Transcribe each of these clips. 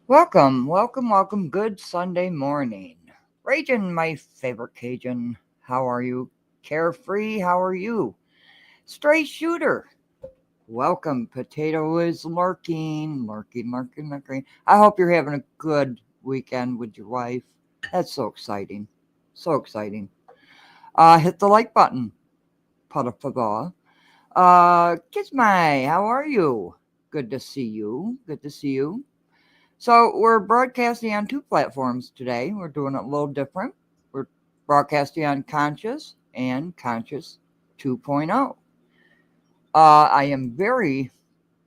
Welcome. Good Sunday morning. Ragin, my favorite Cajun. How are you? Carefree, how are you? Stray shooter. Welcome. Potato is lurking. I hope you're having a good weekend with your wife. That's so exciting. So exciting. Hit the like button. Para favor. Kismay, how are you? Good to see you. So we're broadcasting on two platforms today. We're doing it a little different. We're broadcasting on Conscious and Conscious 2.0. I am very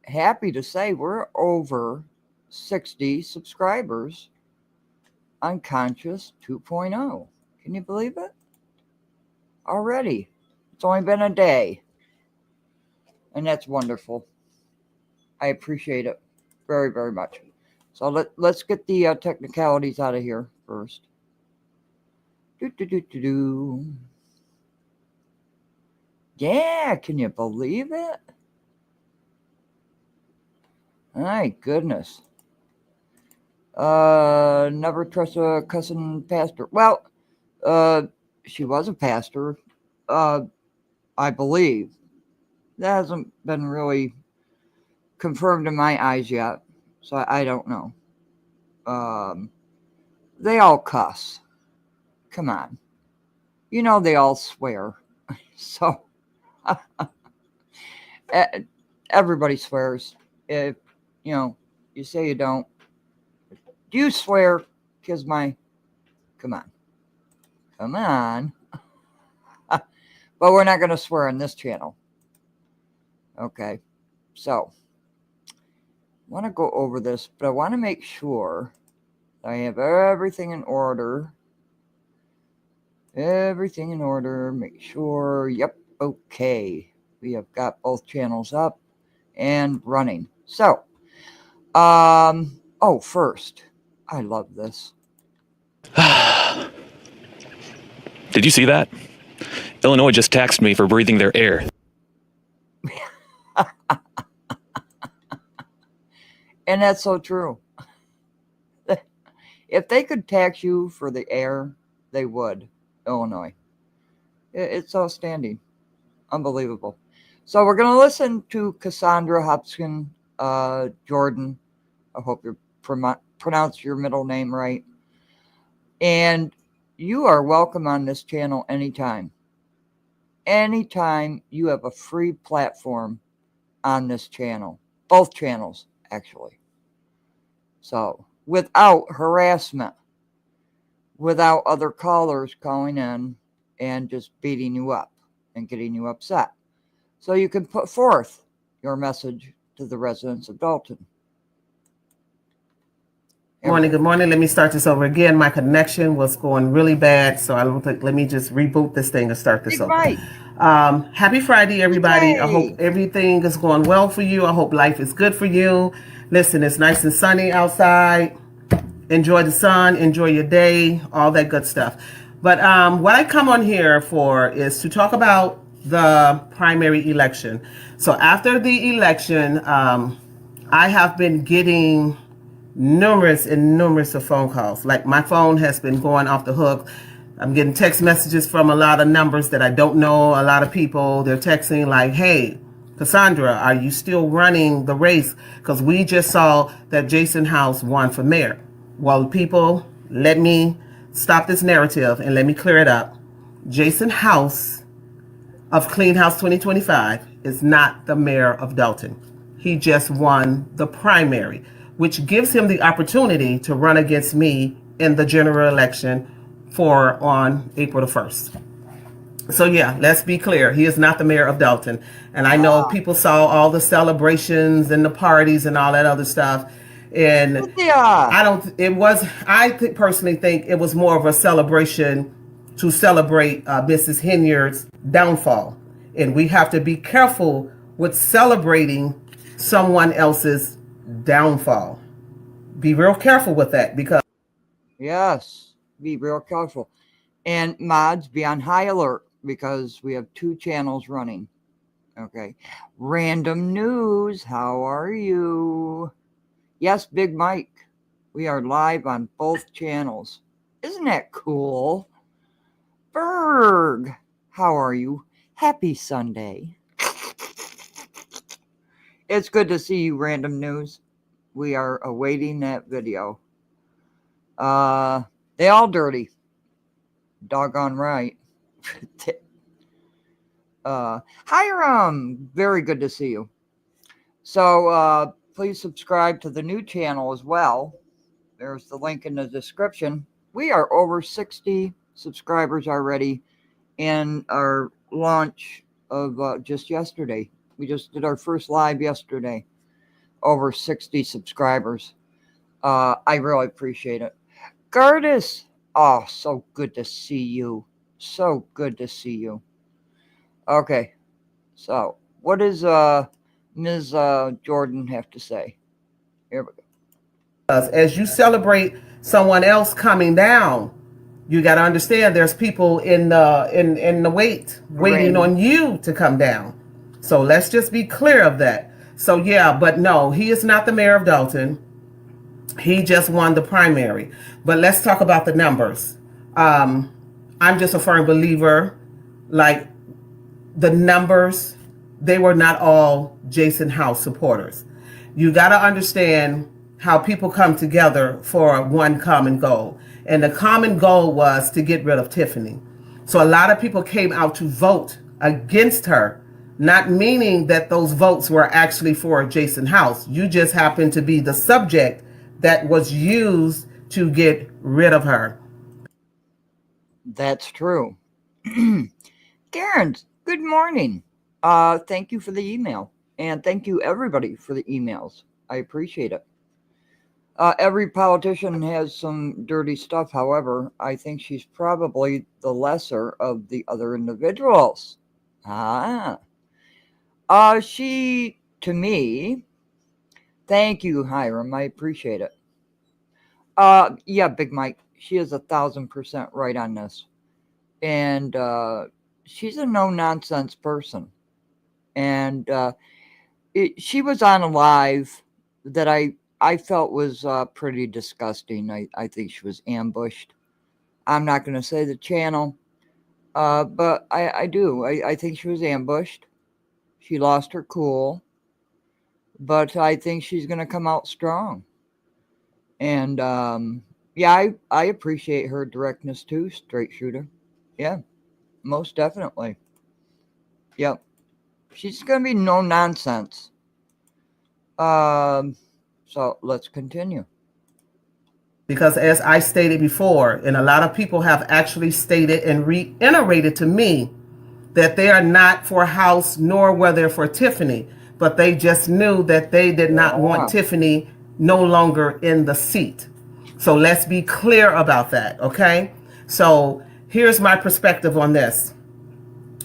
happy to say we're over 60 subscribers on Conscious 2.0. Can you believe it? Already. It's only been a day. And that's wonderful. I appreciate it very, very much. So let's get the technicalities out of here first. Yeah, can you believe it? My goodness. Never trust a cousin pastor. Well, she was a pastor, I believe. That hasn't been really confirmed in my eyes yet, so I don't know. They all cuss. Come on. You know they all swear. So everybody swears. If you say you don't. Do you swear? Kiss my. Come on. But we're not going to swear on this channel. Okay. So I want to go over this, but I want to make sure I have everything in order. Make sure. Yep. Okay. We have got both channels up and running. So, first, I love this. Did you see that? Illinois just taxed me for breathing their air. And that's so true. If they could tax you for the air, they would. Illinois. It's outstanding. Unbelievable. So we're going to listen to Cassandra, Hopson, Jordan. I hope you pronounce your middle name right. And you are welcome on this channel anytime. Anytime you have a free platform on this channel. Both channels, actually. So, without harassment, without other callers calling in and just beating you up and getting you upset. So you can put forth your message to the residents of Dalton. Good morning. Let me start this over again. My connection was going really bad, so I don't think. Let me just reboot this thing and start this over. Happy Friday, everybody. Yay. I hope everything is going well for you. I hope life is good for you. Listen, it's nice and sunny outside. Enjoy the sun. Enjoy your day. All that good stuff. But what I come on here for is to talk about the primary election. So after the election, I have been getting numerous of phone calls. Like my phone has been going off the hook. I'm getting text messages from a lot of numbers that I don't know. A lot of people, they're texting like, hey, Cassandra, are you still running the race? Because we just saw that Jason House won for mayor. Well, people, let me stop this narrative and let me clear it up. Jason House of Clean House 2025 is not the mayor of Dalton. He just won the primary, which gives him the opportunity to run against me in the general election on April the 1st. So yeah, let's be clear. He is not the mayor of Dalton. And I know people saw all the celebrations and the parties and all that other stuff. And I personally think it was more of a celebration to celebrate Mrs. Hinyard's downfall. And we have to be careful with celebrating someone else's downfall. Be real careful with that because... Yes, be real careful. And mods, be on high alert because we have two channels running. Okay. Random news, how are you? Yes, Big Mike. We are live on both channels. Isn't that cool? Berg, how are you? Happy Sunday. It's good to see you, Random News. We are awaiting that video. They all dirty. Doggone right. Hiram, very good to see you. So please subscribe to the new channel as well. There's the link in the description. We are over 60 subscribers already in our launch of just yesterday. We just did our first live yesterday. Over 60 subscribers. I really appreciate it. Curtis, oh, so good to see you. So good to see you. Okay, so what does Ms. Jordan have to say? Here we go. As you celebrate someone else coming down, you got to understand there's people in the waiting on you to come down. So let's just be clear of that. So yeah, but no, he is not the mayor of Dalton. He just won the primary. But let's talk about the numbers. I'm just a firm believer, like the numbers, they were not all Jason House supporters. You got to understand how people come together for one common goal. And the common goal was to get rid of Tiffany. So a lot of people came out to vote against her, not meaning that those votes were actually for Jason House. You just happened to be the subject that was used to get rid of her. That's true. Karen, good morning. Thank you for the email. And thank you, everybody, for the emails. I appreciate it. Every politician has some dirty stuff. However, I think she's probably the lesser of the other individuals. She, to me, thank you, Hiram. I appreciate it. Yeah, Big Mike, she is 1,000% right on this. And she's a no-nonsense person. And she was on a live that I felt was pretty disgusting. I think she was ambushed. I'm not going to say the channel, but I do. I think she was ambushed. She lost her cool. But I think she's going to come out strong. And, yeah, I appreciate her directness too, straight shooter. Yeah, most definitely. Yep. She's going to be no nonsense. So let's continue. Because as I stated before, and a lot of people have actually stated and reiterated to me that they are not for House nor were they for Tiffany, but they just knew that they did not want Tiffany no longer in the seat. So let's be clear about that, okay? So here's my perspective on this.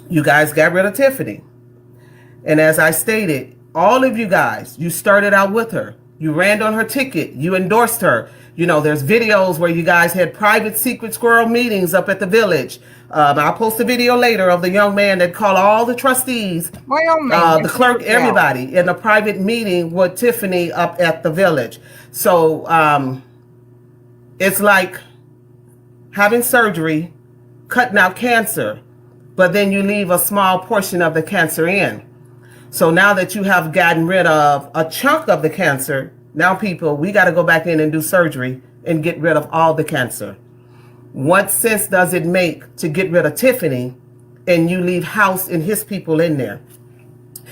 You guys got rid of Tiffany. And as I stated, all of you guys, you started out with her. You ran on her ticket. You endorsed her. You know, there's videos where you guys had private secret squirrel meetings up at the village. I'll post a video later of the young man that called all the trustees, the clerk, everybody in a private meeting with Tiffany up at the village. So it's like having surgery, cutting out cancer, but then you leave a small portion of the cancer in. So now that you have gotten rid of a chunk of the cancer, now people, we got to go back in and do surgery and get rid of all the cancer. What sense does it make to get rid of Tiffany and you leave House and his people in there?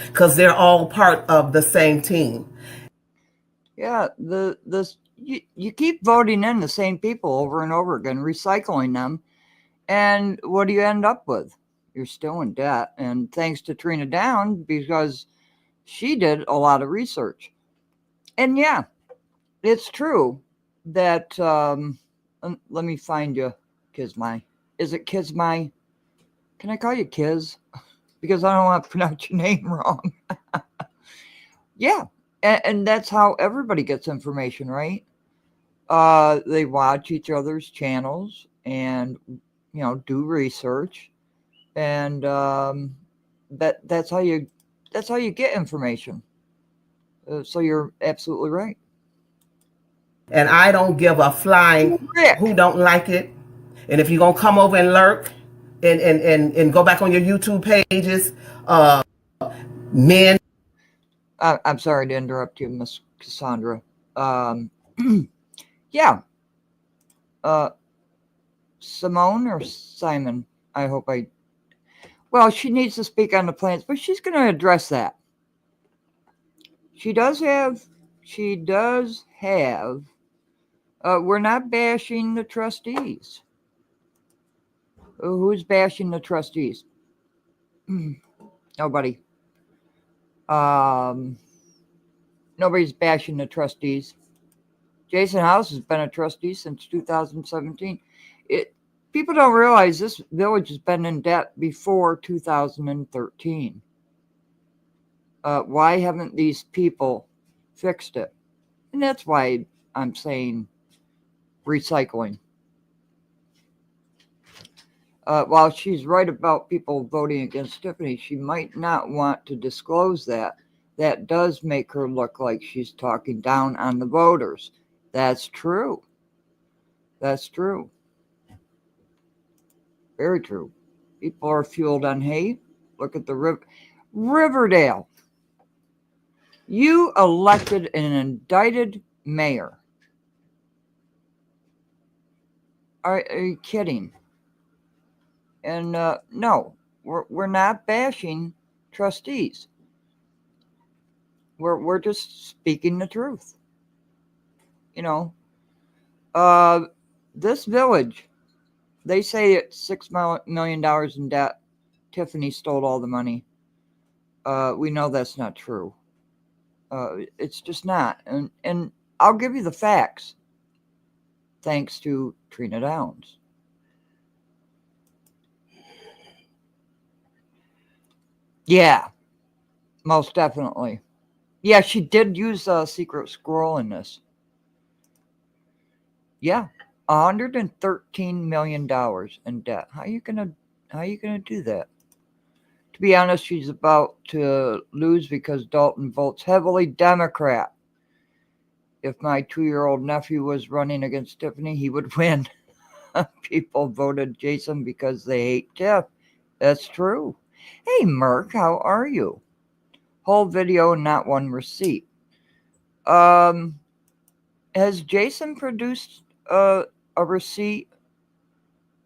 Because they're all part of the same team. Yeah, you keep voting in the same people over and over again, recycling them. And what do you end up with? You're still in debt. And thanks to Trina Down, because she did a lot of research. And yeah, it's true that, let me find you, Kizmai. Is it Kizmai? Can I call you Kiz? Because I don't want to pronounce your name wrong. Yeah, and that's how everybody gets information, right? They watch each other's channels and, you know, do research. And that's how you get information. So you're absolutely right. and I don't give a flying who don't like it. And if you're gonna come over and lurk and go back on your YouTube pages, men. I'm sorry to interrupt you, Miss Cassandra. Yeah. Simone or Simon? I hope I. Well, she needs to speak on the plans, but she's going to address that. She does have. We're not bashing the trustees. Who's bashing the trustees? Nobody. Nobody's bashing the trustees. Jason House has been a trustee since 2017. People don't realize this village has been in debt before 2013. Why haven't these people fixed it? And that's why I'm saying recycling. While she's right about people voting against Tiffany, she might not want to disclose that. That does make her look like she's talking down on the voters. That's true. That's true. Very true. People are fueled on hate. Look at the Riverdale. You elected an indicted mayor. Are you kidding? And no, we're not bashing trustees. We're just speaking the truth. You know, this village, they say it's $6 million in debt. Tiffany stole all the money. We know that's not true. It's just not. And I'll give you the facts. Thanks to Trina Downs. Yeah, most definitely. Yeah, she did use a secret squirrel in this. Yeah, $113 million in debt. How you gonna do that? To be honest, she's about to lose because Dalton votes heavily Democrat. If my 2-year-old nephew was running against Tiffany, he would win. People voted Jason because they hate Tiff. That's true. Hey, Merc, how are you? Whole video, not one receipt. Has Jason produced a receipt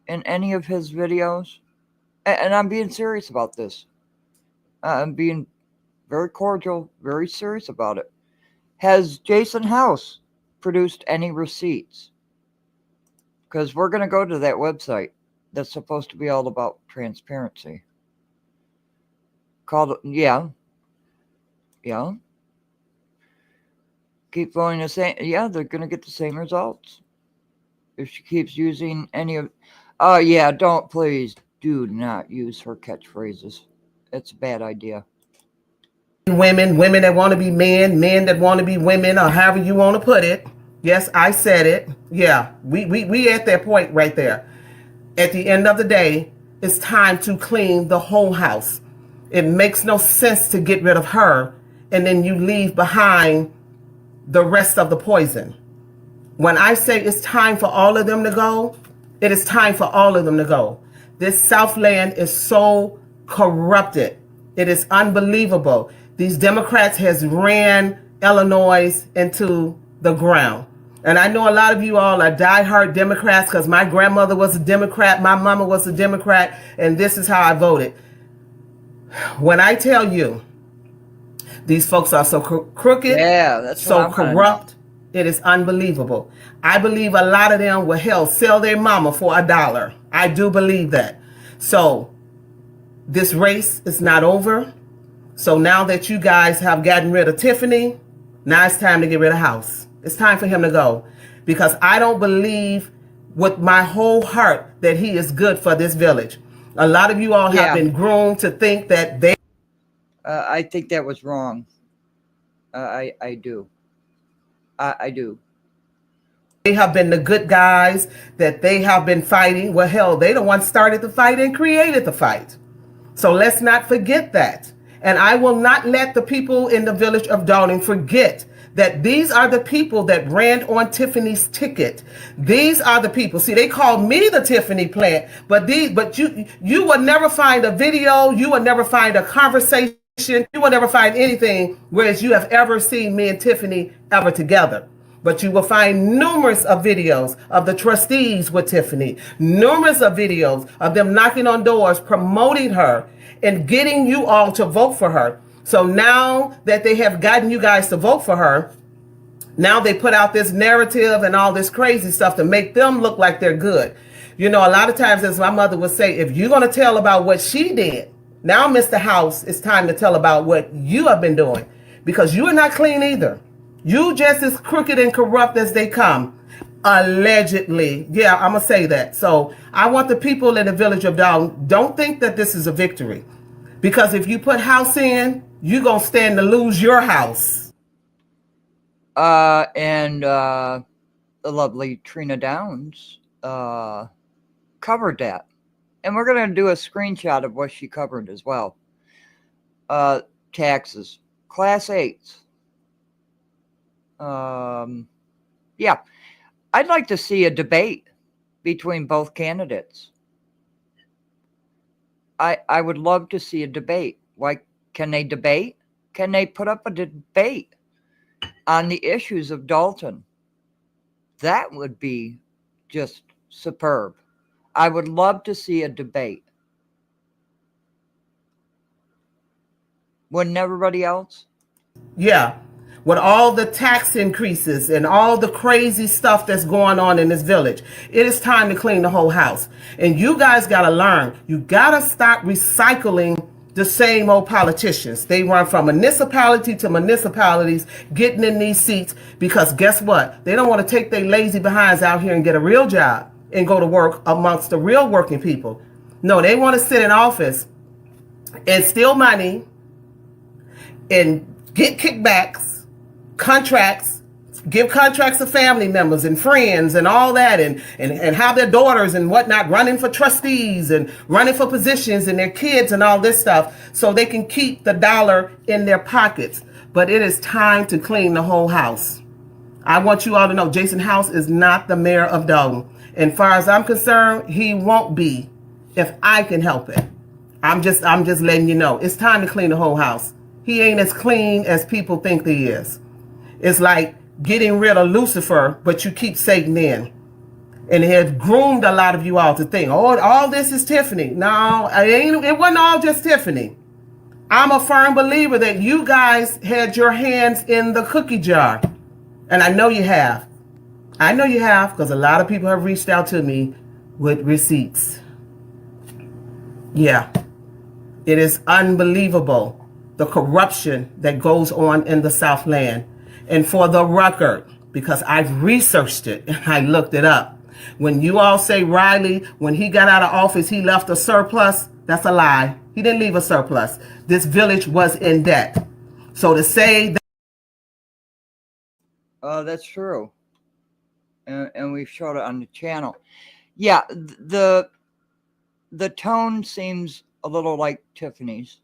in any of his videos? And I'm being serious about this. I'm being very cordial, very serious about it. Has Jason House produced any receipts? Because we're going to go to that website that's supposed to be all about transparency. Yeah. Keep voting the same. Yeah, they're going to get the same results. If she keeps using any of... Oh, yeah, please do not use her catchphrases. It's a bad idea. Women that want to be men that want to be women, or however you want to put it. Yes, I said it. Yeah, we at that point right there. At the end of the day, it's time to clean the whole house. It makes no sense to get rid of her and then you leave behind the rest of the poison. When I say it's time for all of them to go, it is time for all of them to go. This Southland is so corrupted. It is unbelievable. These Democrats has ran Illinois into the ground. And I know a lot of you all are diehard Democrats because my grandmother was a Democrat, my mama was a Democrat, and this is how I voted. When I tell you these folks are so crooked, that's so corrupt, it is unbelievable. I believe a lot of them will sell their mama for $1. I do believe that. So this race is not over. So now that you guys have gotten rid of Tiffany, now it's time to get rid of House. It's time for him to go. Because I don't believe with my whole heart that he is good for this village. A lot of you all have been groomed to think that they... I think that was wrong. I do. I do. They have been the good guys, that they have been fighting. Well, hell, they the ones started the fight and created the fight. So let's not forget that. And I will not let the people in the village of Darling forget that these are the people that ran on Tiffany's ticket. These are the people. See, they call me the Tiffany plant, but you will never find a video, you will never find a conversation, you will never find anything whereas you have ever seen me and Tiffany ever together. But you will find numerous of videos of the trustees with Tiffany, numerous of videos of them knocking on doors, promoting her, and getting you all to vote for her. So now that they have gotten you guys to vote for her, now they put out this narrative and all this crazy stuff to make them look like they're good. You know, a lot of times, as my mother would say, if you're going to tell about what she did, now, Mr. House, it's time to tell about what you have been doing, because you are not clean either. You just as crooked and corrupt as they come, allegedly. Yeah, I'm going to say that. So I want the people in the village of Dalton, don't think that this is a victory. Because if you put House in, you're going to stand to lose your house. And the lovely Trina Downs covered that. And we're going to do a screenshot of what she covered as well. Taxes. Class 8s. Yeah. I'd like to see a debate between both candidates. I would love to see a debate. Like, can they debate? Can they put up a debate on the issues of Dalton? That would be just superb. I would love to see a debate. Wouldn't everybody else? Yeah. With all the tax increases and all the crazy stuff that's going on in this village, it is time to clean the whole house. And you guys got to learn. You got to stop recycling the same old politicians. They run from municipality to municipalities, getting in these seats, because guess what? They don't want to take their lazy behinds out here and get a real job and go to work amongst the real working people. No, they want to sit in office and steal money and get kickbacks, contracts, give contracts to family members and friends and all that, and have their daughters and whatnot running for trustees and running for positions, and their kids and all this stuff, so they can keep the dollar in their pockets. But it is time to clean the whole house. I want you all to know Jason House is not the mayor of Dalton. And far as I'm concerned, he won't be if I can help it. I'm just letting you know. It's time to clean the whole house. He ain't as clean as people think he is. It's like getting rid of Lucifer, but you keep Satan in. And it has groomed a lot of you all to think, oh, all this is Tiffany. No, it wasn't all just Tiffany. I'm a firm believer that you guys had your hands in the cookie jar. And I know you have. I know you have, because a lot of people have reached out to me with receipts. Yeah. It is unbelievable, the corruption that goes on in the Southland. And for the record, because I've researched it and I looked it up, when you all say Riley, when he got out of office, he left a surplus, that's a lie. He didn't leave a surplus. This village was in debt. So to say that... that's true. And we've showed it on the channel. Yeah, the tone seems a little like Tiffany's.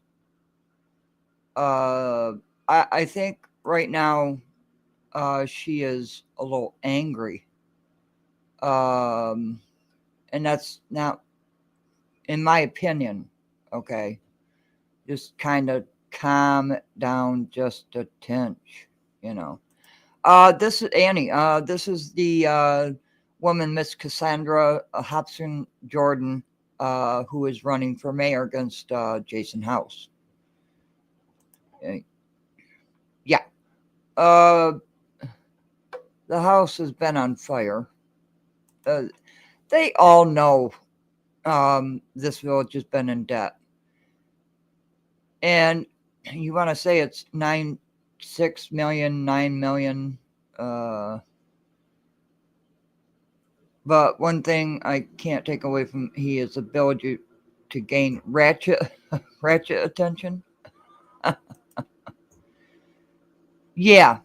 I think right now she is a little angry. And that's not, in my opinion, okay, just kind of calm it down just a tinge, you know. This is Annie. This is the woman, Miss Cassandra Hopson Jordan, who is running for mayor against Jason House. Okay. Yeah. The house has been on fire. They all know this village has been in debt. And you want to say it's 6 million, 9 million. But one thing I can't take away from he is ability to gain ratchet attention. Yeah.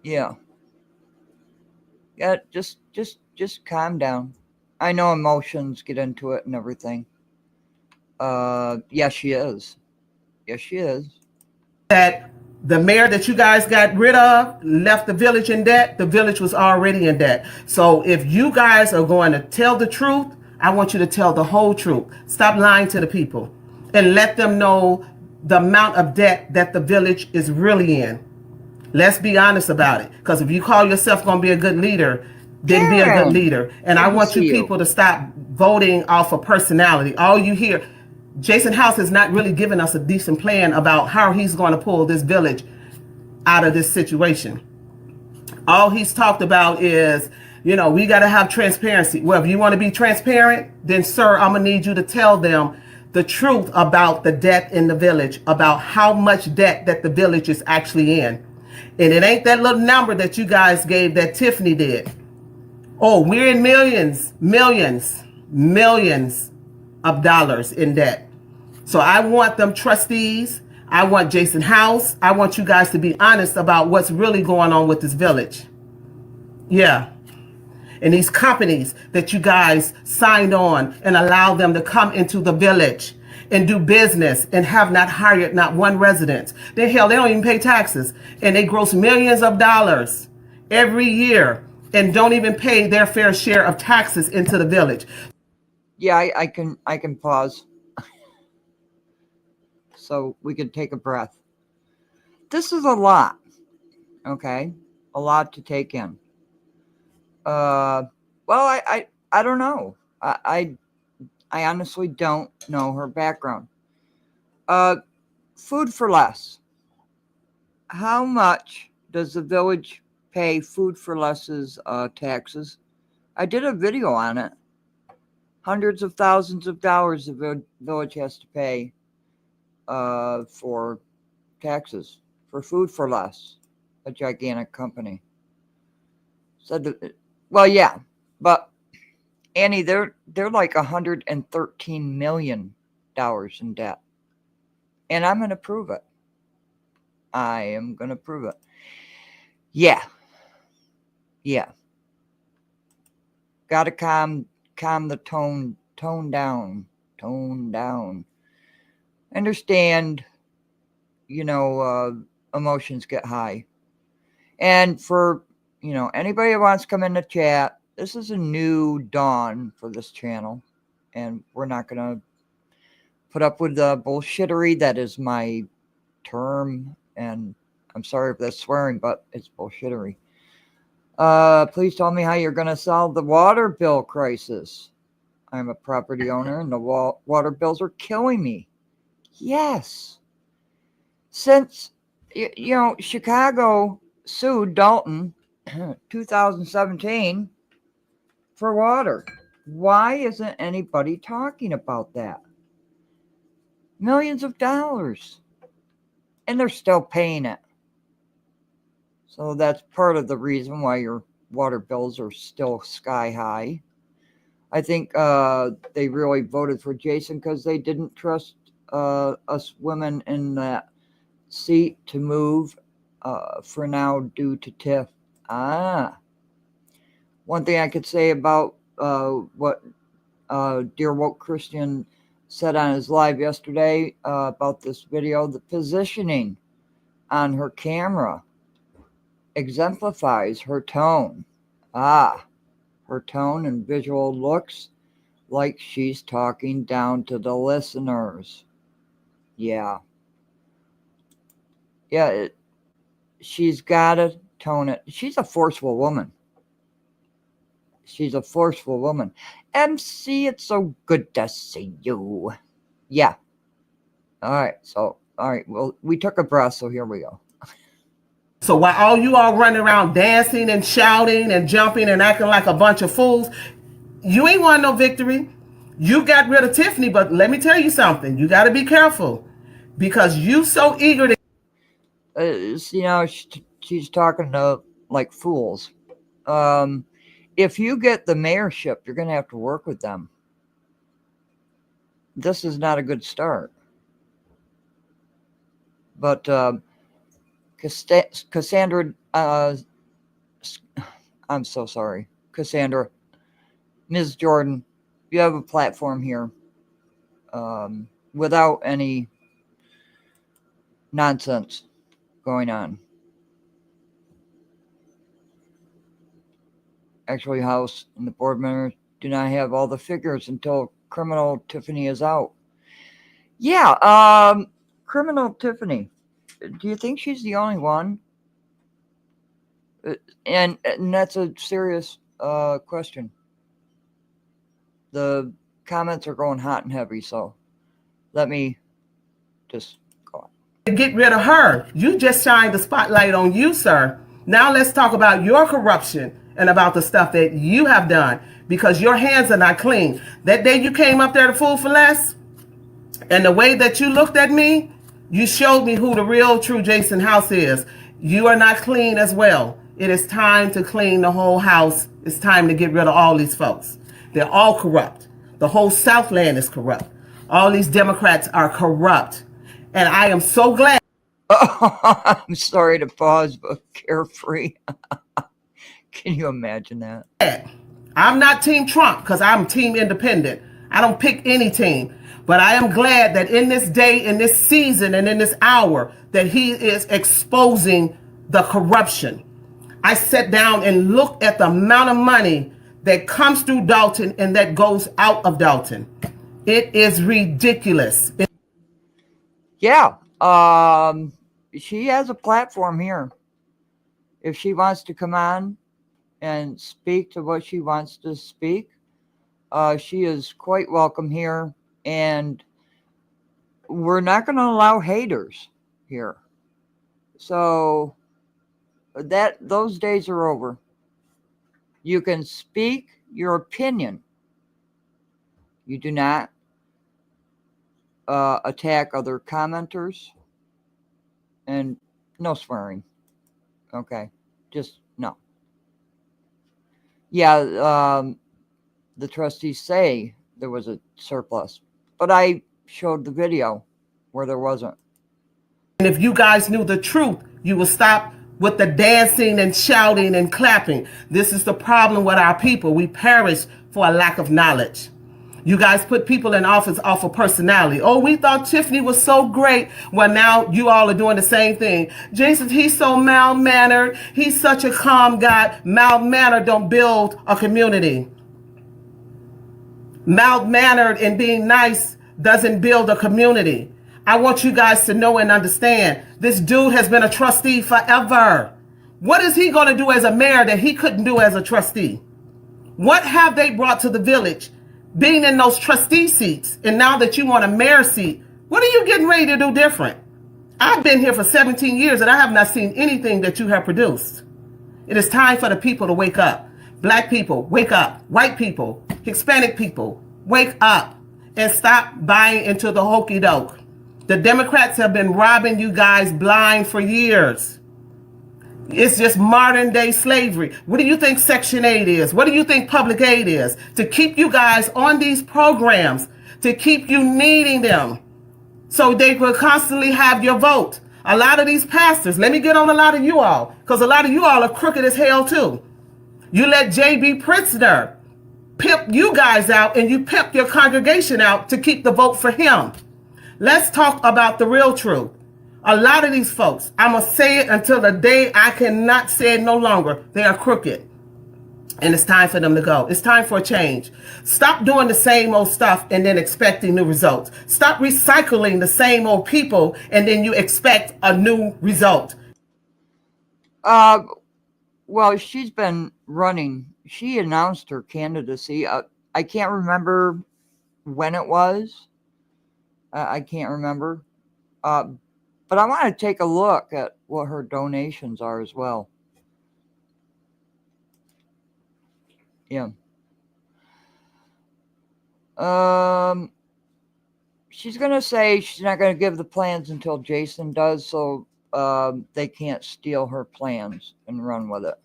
Yeah. Yeah, just calm down. I know emotions get into it and everything. Yes, she is. Yes, she is. That The mayor that you guys got rid of left the village in debt. The village was already in debt. So if you guys are going to tell the truth, I want you to tell the whole truth. Stop lying to the people and let them know the amount of debt that the village is really in. Let's be honest about it. Because if you call yourself going to be a good leader, then be a good leader. And I want you people to stop voting off of personality. All you hear, Jason House has not really given us a decent plan about how he's going to pull this village out of this situation. All he's talked about is, we got to have transparency. Well, if you want to be transparent, then, sir, I'm going to need you to tell them the truth about the debt in the village, about how much debt that the village is actually in. And it ain't that little number that you guys gave that Tiffany did. Oh, we're in millions of dollars in debt. So I want them trustees. I want Jason House. I want you guys to be honest about what's really going on with this village. Yeah. And these companies that you guys signed on and allow them to come into the village and do business and have not hired not one resident. They don't even pay taxes. And they gross millions of dollars every year and don't even pay their fair share of taxes into the village. Yeah, I can pause. So we can take a breath. This is a lot. Okay? A lot to take in. Well, I don't know. I honestly don't know her background. Food for less. How much does the village pay Food for Less's taxes? I did a video on it. Hundreds of thousands of dollars the village has to pay for taxes for Food for Less, a gigantic company. Well, yeah, but Annie, they're like $113 million in debt, and I'm going to prove it. I am going to prove it. Yeah. Got to calm the tone down. Understand, emotions get high. And for, anybody who wants to come in the chat, this is a new dawn for this channel. And we're not going to put up with the bullshittery. That is my term. And I'm sorry if that's swearing, but it's bullshittery. Please tell me how you're going to solve the water bill crisis. I'm a property owner and the water bills are killing me. Yes. Since, Chicago sued Dalton 2017 for water. Why isn't anybody talking about that? Millions of dollars. And they're still paying it. So that's part of the reason why your water bills are still sky high. I think they really voted for Jason because they didn't trust us women in that seat to move for now due to TIF. One thing I could say about what Dear Woke Christian said on his live yesterday about this video, the positioning on her camera exemplifies her tone. Her tone and visual looks like she's talking down to the listeners. Yeah, she's got to tone it. She's a forceful woman. MC, it's so good to see you. Yeah. All right. Well, we took a breath, so here we go. So while all you all running around dancing and shouting and jumping and acting like a bunch of fools, you ain't won no victory. You got rid of Tiffany, but let me tell you something. You got to be careful because you so eager to... she's talking to like fools. If you get the mayorship, you're going to have to work with them. This is not a good start. But Cassandra, I'm so sorry. Cassandra, Ms. Jordan, you have a platform here without any nonsense going on. Actually, House and the board members do not have all the figures until criminal Tiffany is out. Yeah, criminal Tiffany. Do you think she's the only one? And that's a serious question. The comments are going hot and heavy, so let me just go on. Get rid of her. You just shined the spotlight on you, sir. Now let's talk about your corruption and about the stuff that you have done, because your hands are not clean. That day you came up there to Fool for Less, and the way that you looked at me, you showed me who the real true Jason House is. You are not clean as well. It is time to clean the whole house. It's time to get rid of all these folks. They're all corrupt. The whole Southland is corrupt. All these Democrats are corrupt. And I am so glad. I'm sorry to pause, but carefree. Can you imagine that? I'm not Team Trump because I'm Team Independent. I don't pick any team. But I am glad that in this day, in this season, and in this hour, that he is exposing the corruption. I sat down and looked at the amount of money that comes through Dalton and that goes out of Dalton. It is ridiculous. Yeah. She has a platform here. If she wants to come on and speak to what she wants to speak, she is quite welcome here. And we're not going to allow haters here. So those days are over. You can speak your opinion. You do not attack other commenters, and no swearing. Okay, just no. Yeah, the trustees say there was a surplus, but I showed the video where there wasn't. And if you guys knew the truth, you would stop with the dancing and shouting and clapping. This is the problem with our people. We perish for a lack of knowledge. You guys put people in office off of personality. Oh, we thought Tiffany was so great. Well, now you all are doing the same thing. Jason, he's so mild-mannered. He's such a calm guy. Mild-mannered don't build a community. Mild-mannered and being nice doesn't build a community. I want you guys to know and understand, this dude has been a trustee forever. What is he going to do as a mayor that he couldn't do as a trustee? What have they brought to the village? Being in those trustee seats, and now that you want a mayor seat, what are you getting ready to do different? I've been here for 17 years and I have not seen anything that you have produced. It is time for the people to wake up. Black people, wake up. White people, Hispanic people, wake up and stop buying into the hokey doke. The Democrats have been robbing you guys blind for years. It's just modern day slavery. What do you think Section 8 is? What do you think public aid is? To keep you guys on these programs, to keep you needing them so they will constantly have your vote. A lot of these pastors, let me get on a lot of you all, because a lot of you all are crooked as hell too. You let J.B. Pritzker pimp you guys out and you pimp your congregation out to keep the vote for him. Let's talk about the real truth. A lot of these folks, I'm going to say it until the day I cannot say it no longer. They are crooked. And it's time for them to go. It's time for a change. Stop doing the same old stuff and then expecting new results. Stop recycling the same old people and then you expect a new result. Well, she's been running. She announced her candidacy. I can't remember when it was. I can't remember. But I want to take a look at what her donations are as well. Yeah. She's going to say she's not going to give the plans until Jason does, so they can't steal her plans and run with it.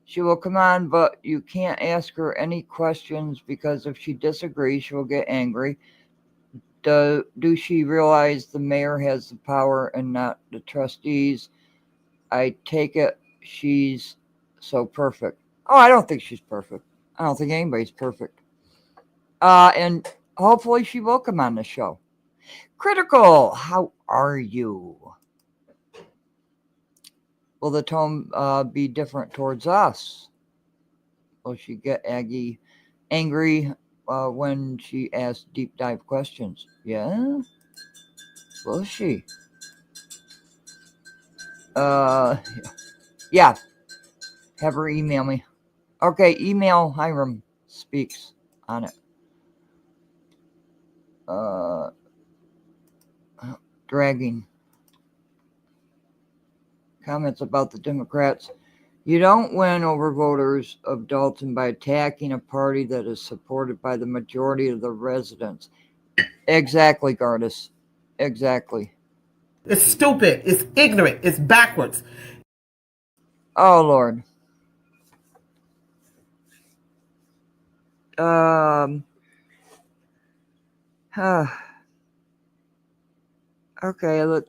She will come on, but you can't ask her any questions because if she disagrees, she will get angry. Do she realize the mayor has the power and not the trustees? I take it she's so perfect. Oh, I don't think she's perfect. I don't think anybody's perfect. And hopefully she will come on the show. Critical, how are you? will the tone be different towards us? Will she get angry when she asks deep dive questions? Yeah? Will she? Yeah. Have her email me. Okay, email Hiram Speaks on it. Dragging. Comments about the Democrats. You don't win over voters of Dalton by attacking a party that is supported by the majority of the residents. Exactly, Gardis. Exactly. It's stupid. It's ignorant. It's backwards. Oh, Lord. Okay, let's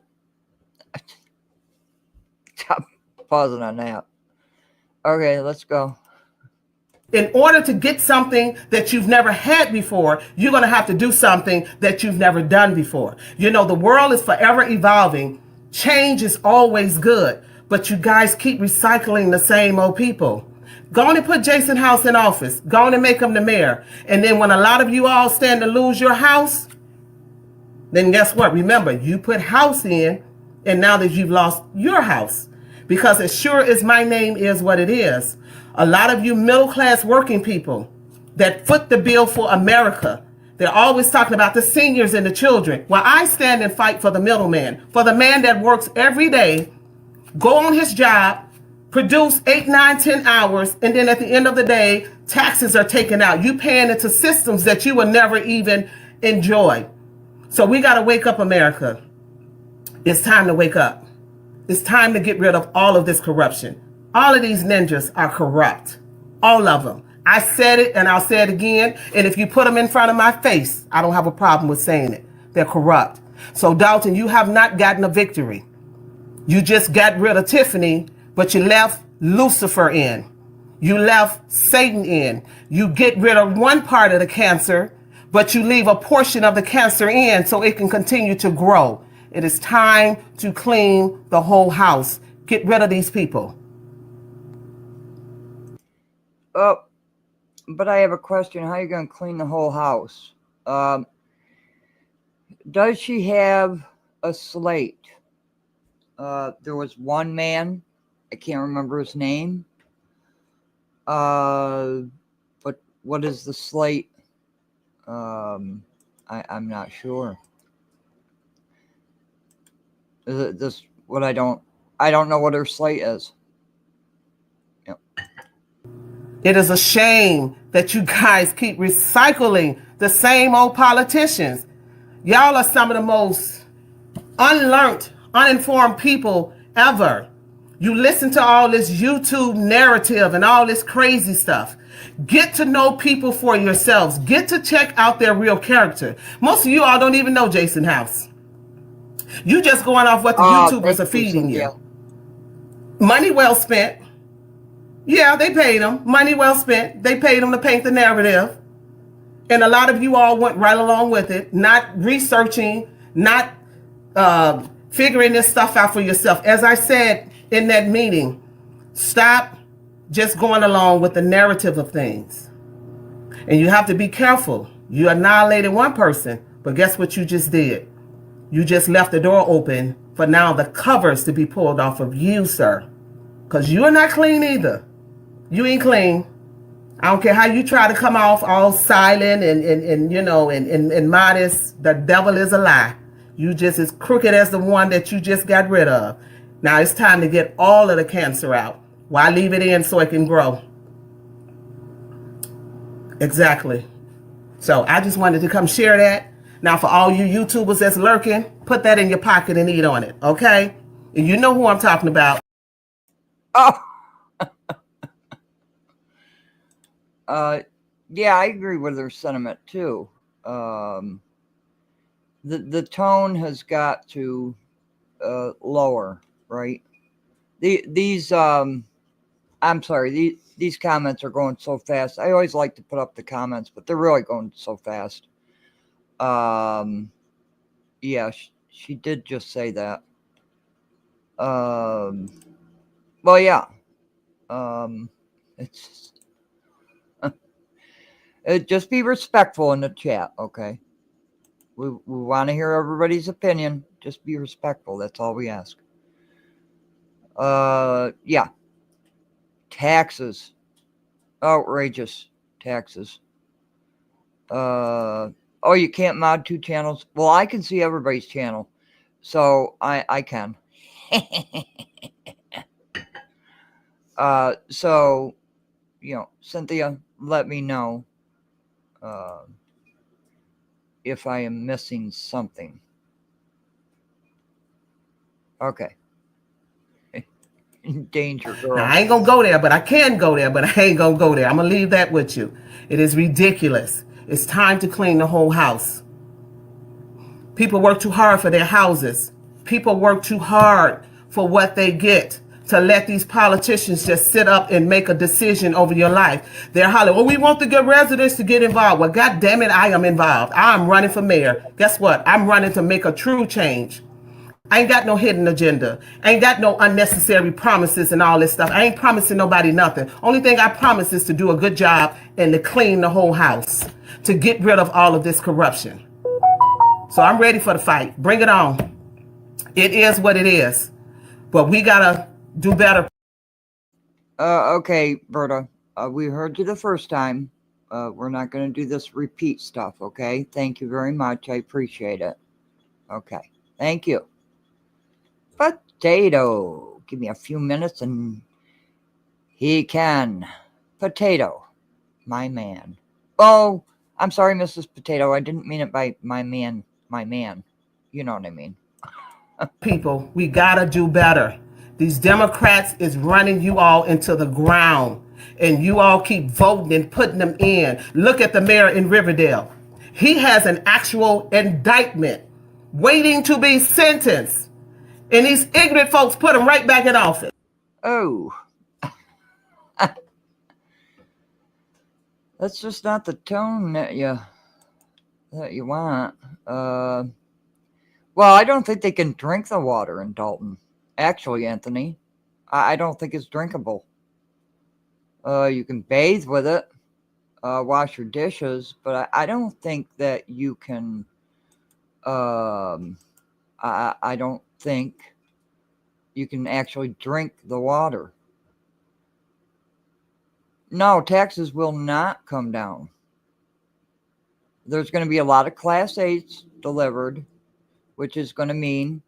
stop pausing on that. Okay, let's go. In order to get something that you've never had before, you're going to have to do something that you've never done before. You know, the world is forever evolving. Change is always good, but you guys keep recycling the same old people. Go on and put Jason House in office. Go on and make him the mayor. And then when a lot of you all stand to lose your house, then guess what? Remember, you put House in, and now that you've lost your house. Because as sure as my name is what it is, a lot of you middle-class working people that foot the bill for America, they're always talking about the seniors and the children. Well, I stand and fight for the middleman, for the man that works every day, go on his job, produce 8, 9, 10 hours, and then at the end of the day, taxes are taken out. You paying into systems that you will never even enjoy. So we got to wake up, America. It's time to wake up. It's time to get rid of all of this corruption. All of these ninjas are corrupt. All of them. I said it and I'll say it again. And if you put them in front of my face, I don't have a problem with saying it. They're corrupt. So Dalton, you have not gotten a victory. You just got rid of Tiffany, but you left Lucifer in. You left Satan in. You get rid of one part of the cancer, but you leave a portion of the cancer in so it can continue to grow. It is time to clean the whole house. Get rid of these people. Oh, but I have a question. How are you going to clean the whole house? Does she have a slate? There was one man. I can't remember his name. But what is the slate? I'm not sure. Is it this what I don't know what her slate is. Yep. It is a shame that you guys keep recycling the same old politicians. Y'all are some of the most unlearned, uninformed people ever. You listen to all this YouTube narrative and all this crazy stuff. Get to know people for yourselves. Get to check out their real character. Most of you all don't even know Jason House. You just going off what the YouTubers are feeding you. Money well spent. Yeah, they paid them. Money well spent. They paid them to paint the narrative. And a lot of you all went right along with it, not researching, not figuring this stuff out for yourself. As I said in that meeting, stop just going along with the narrative of things. And you have to be careful. You annihilated one person, but guess what you just did? You just left the door open for now the covers to be pulled off of you, sir. Because you're not clean either. You ain't clean. I don't care how you try to come off all silent and modest. The devil is a lie. You just as crooked as the one that you just got rid of. Now it's time to get all of the cancer out. Why leave it in so it can grow? Exactly. So I just wanted to come share that. Now for all you YouTubers that's lurking, put that in your pocket and eat on it, okay? And you know who I'm talking about. Oh. Yeah, I agree with her sentiment too. The tone has got to lower, right? These comments are going so fast. I always like to put up the comments, but they're really going so fast. Yeah, she did just say that. Well, yeah. It's just be respectful in the chat, okay? We want to hear everybody's opinion. Just be respectful. That's all we ask. Yeah. Taxes. Outrageous taxes. Oh, you can't mod 2 channels? Well, I can see everybody's channel. So I can. So, Cynthia, let me know if I am missing something. Okay. Danger, girl. Now, I ain't going to go there, but I can go there, but I ain't going to go there. I'm going to leave that with you. It is ridiculous. It's time to clean the whole house. People work too hard for their houses. People work too hard for what they get. To let these politicians just sit up and make a decision over your life. They're hollering, we want the good residents to get involved. Well, God damn it, I am involved. I'm running for mayor. Guess what? I'm running to make a true change. I ain't got no hidden agenda. I ain't got no unnecessary promises and all this stuff. I ain't promising nobody nothing. Only thing I promise is to do a good job and to clean the whole house, to get rid of all of this corruption. So I'm ready for the fight. Bring it on. It is what it is. But we got to do better. Okay, Berta. We heard you the first time. We're not going to do this repeat stuff, okay? Thank you very much. I appreciate it. Okay. Thank you. Potato. Give me a few minutes and he can. Potato. My man. Oh, I'm sorry, Mrs. Potato. I didn't mean it by my man. My man. You know what I mean. People, we got to do better. These Democrats is running you all into the ground. And you all keep voting and putting them in. Look at the mayor in Riverdale. He has an actual indictment waiting to be sentenced. And these ignorant folks put him right back in office. Oh. That's just not the tone that you want. Well, I don't think they can drink the water in Dalton. Actually, Anthony, I don't think it's drinkable. You can bathe with it, wash your dishes, but I don't think that you can. I don't think you can actually drink the water. No, taxes will not come down. There's going to be a lot of Class 8s delivered, which is going to mean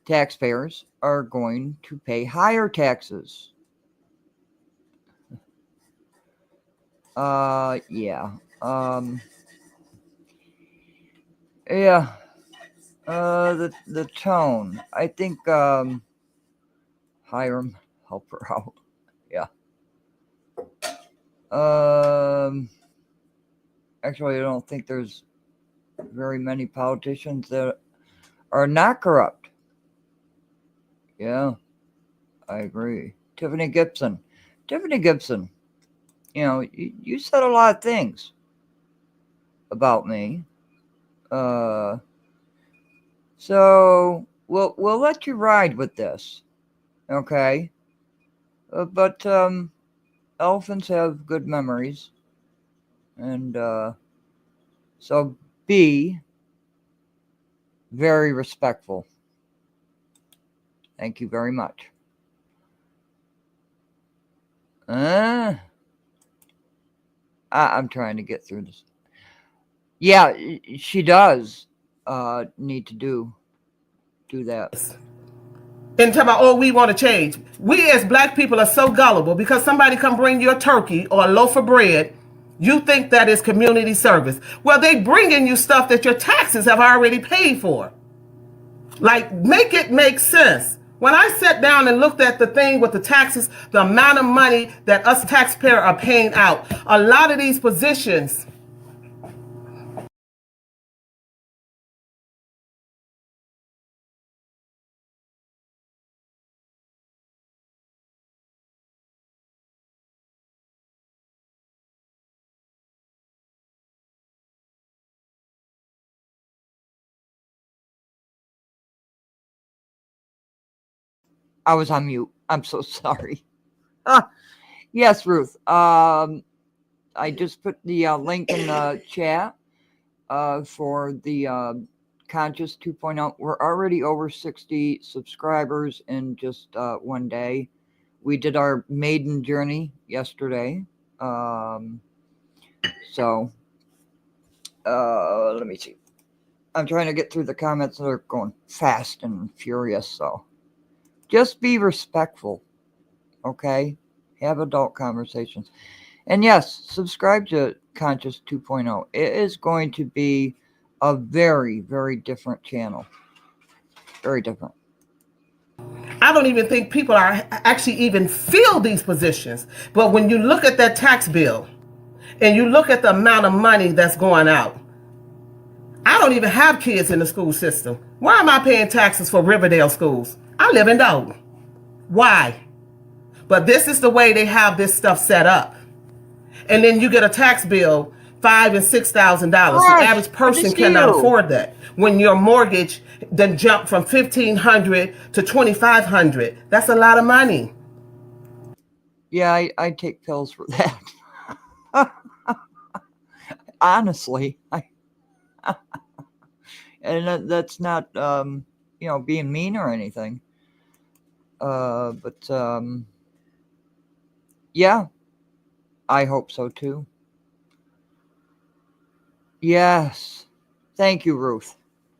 taxpayers are going to pay higher taxes. Yeah. Yeah. The tone. I think Hiram, help her out. Yeah. Actually, I don't think there's very many politicians that are not corrupt. Yeah, I agree. Tiffany Gibson, you said a lot of things about me. So we'll let you ride with this, okay? But elephants have good memories, and so be very respectful. Thank you very much. I'm trying to get through this. Yeah, she does need to do that. And talk about, we want to change. We as black people are so gullible because somebody come bring you a turkey or a loaf of bread. You think that is community service. Well, they bringing you stuff that your taxes have already paid for. Like, make it make sense. When I sat down and looked at the thing with the taxes, the amount of money that us taxpayers are paying out, a lot of these positions. I was on mute. I'm so sorry. Yes, Ruth. I just put the link in the chat for the Conscious 2.0. We're already over 60 subscribers in just one day. We did our maiden journey yesterday. So let me see. I'm trying to get through the comments that are going fast and furious. So just be respectful, okay? Have adult conversations. And yes, subscribe to Conscious 2.0. It is going to be a very, very different channel. Very different. I don't even think people are actually even feel these positions. But when you look at that tax bill and you look at the amount of money that's going out, I don't even have kids in the school system. Why am I paying taxes for Riverdale schools? I live in Dalton. Why? But this is the way they have this stuff set up. And then you get a tax bill, $5,000 and $6,000. The average person cannot afford that. When your mortgage then jumped from $1,500 to $2,500, that's a lot of money. Yeah, I take pills for that. Honestly, and that's not being mean or anything. But yeah, I hope so too. Yes, thank you, Ruth.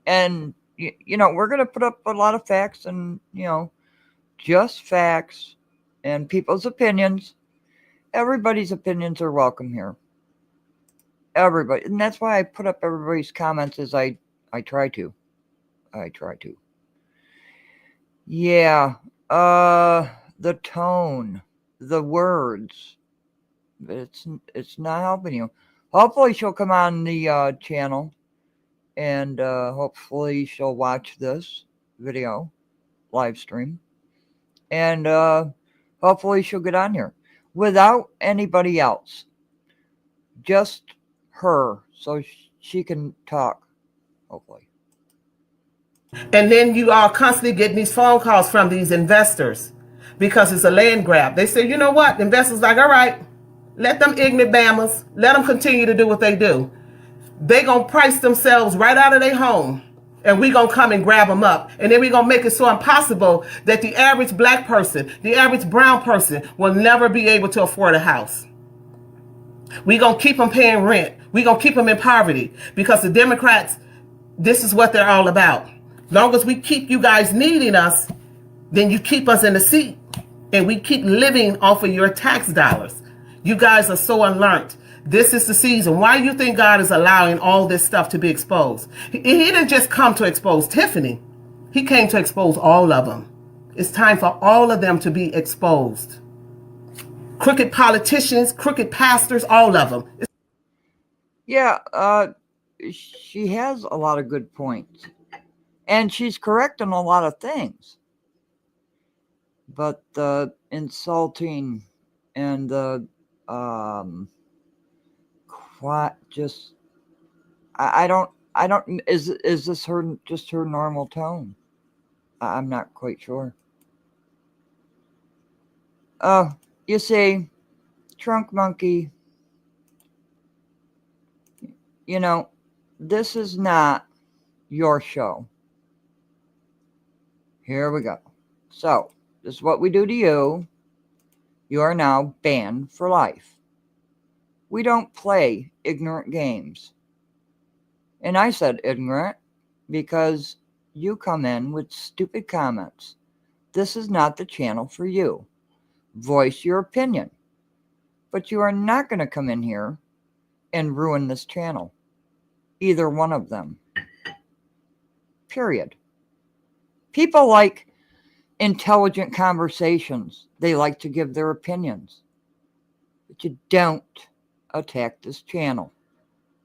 And we're gonna put up a lot of facts and just facts and people's opinions. Everybody's opinions are welcome here. Everybody, and that's why I put up everybody's comments as I try to. Yeah. The tone, the words. It's not helping you. Hopefully she'll come on the channel and hopefully she'll watch this video live stream and hopefully she'll get on here without anybody else, just her, so she can talk, hopefully. And then you are constantly getting these phone calls from these investors because it's a land grab. They say, you know what? The investors like, all right, let them ignorant bammers, let them continue to do what they do. They gonna price themselves right out of their home, and we gonna come and grab them up, and then we gonna make it so impossible that the average black person, the average brown person will never be able to afford a house. We gonna keep them paying rent. We gonna keep them in poverty because the Democrats, this is what they're all about. Long as we keep you guys needing us, then you keep us in the seat, and we keep living off of your tax dollars. You guys are so unlearned. This is the season. Why do you think God is allowing all this stuff to be exposed? He didn't just come to expose Tiffany. He came to expose all of them. It's time for all of them to be exposed. Crooked politicians, crooked pastors, all of them. Yeah, she has a lot of good points. And she's correct on a lot of things. But the insulting and the I don't is this her just her normal tone? I'm not quite sure. You see, Trunk Monkey, this is not your show. Here we go. So, this is what we do to you. You are now banned for life. We don't play ignorant games. And I said ignorant because you come in with stupid comments. This is not the channel for you. Voice your opinion. But you are not going to come in here and ruin this channel. Either one of them. Period. People like intelligent conversations. They like to give their opinions. But you don't attack this channel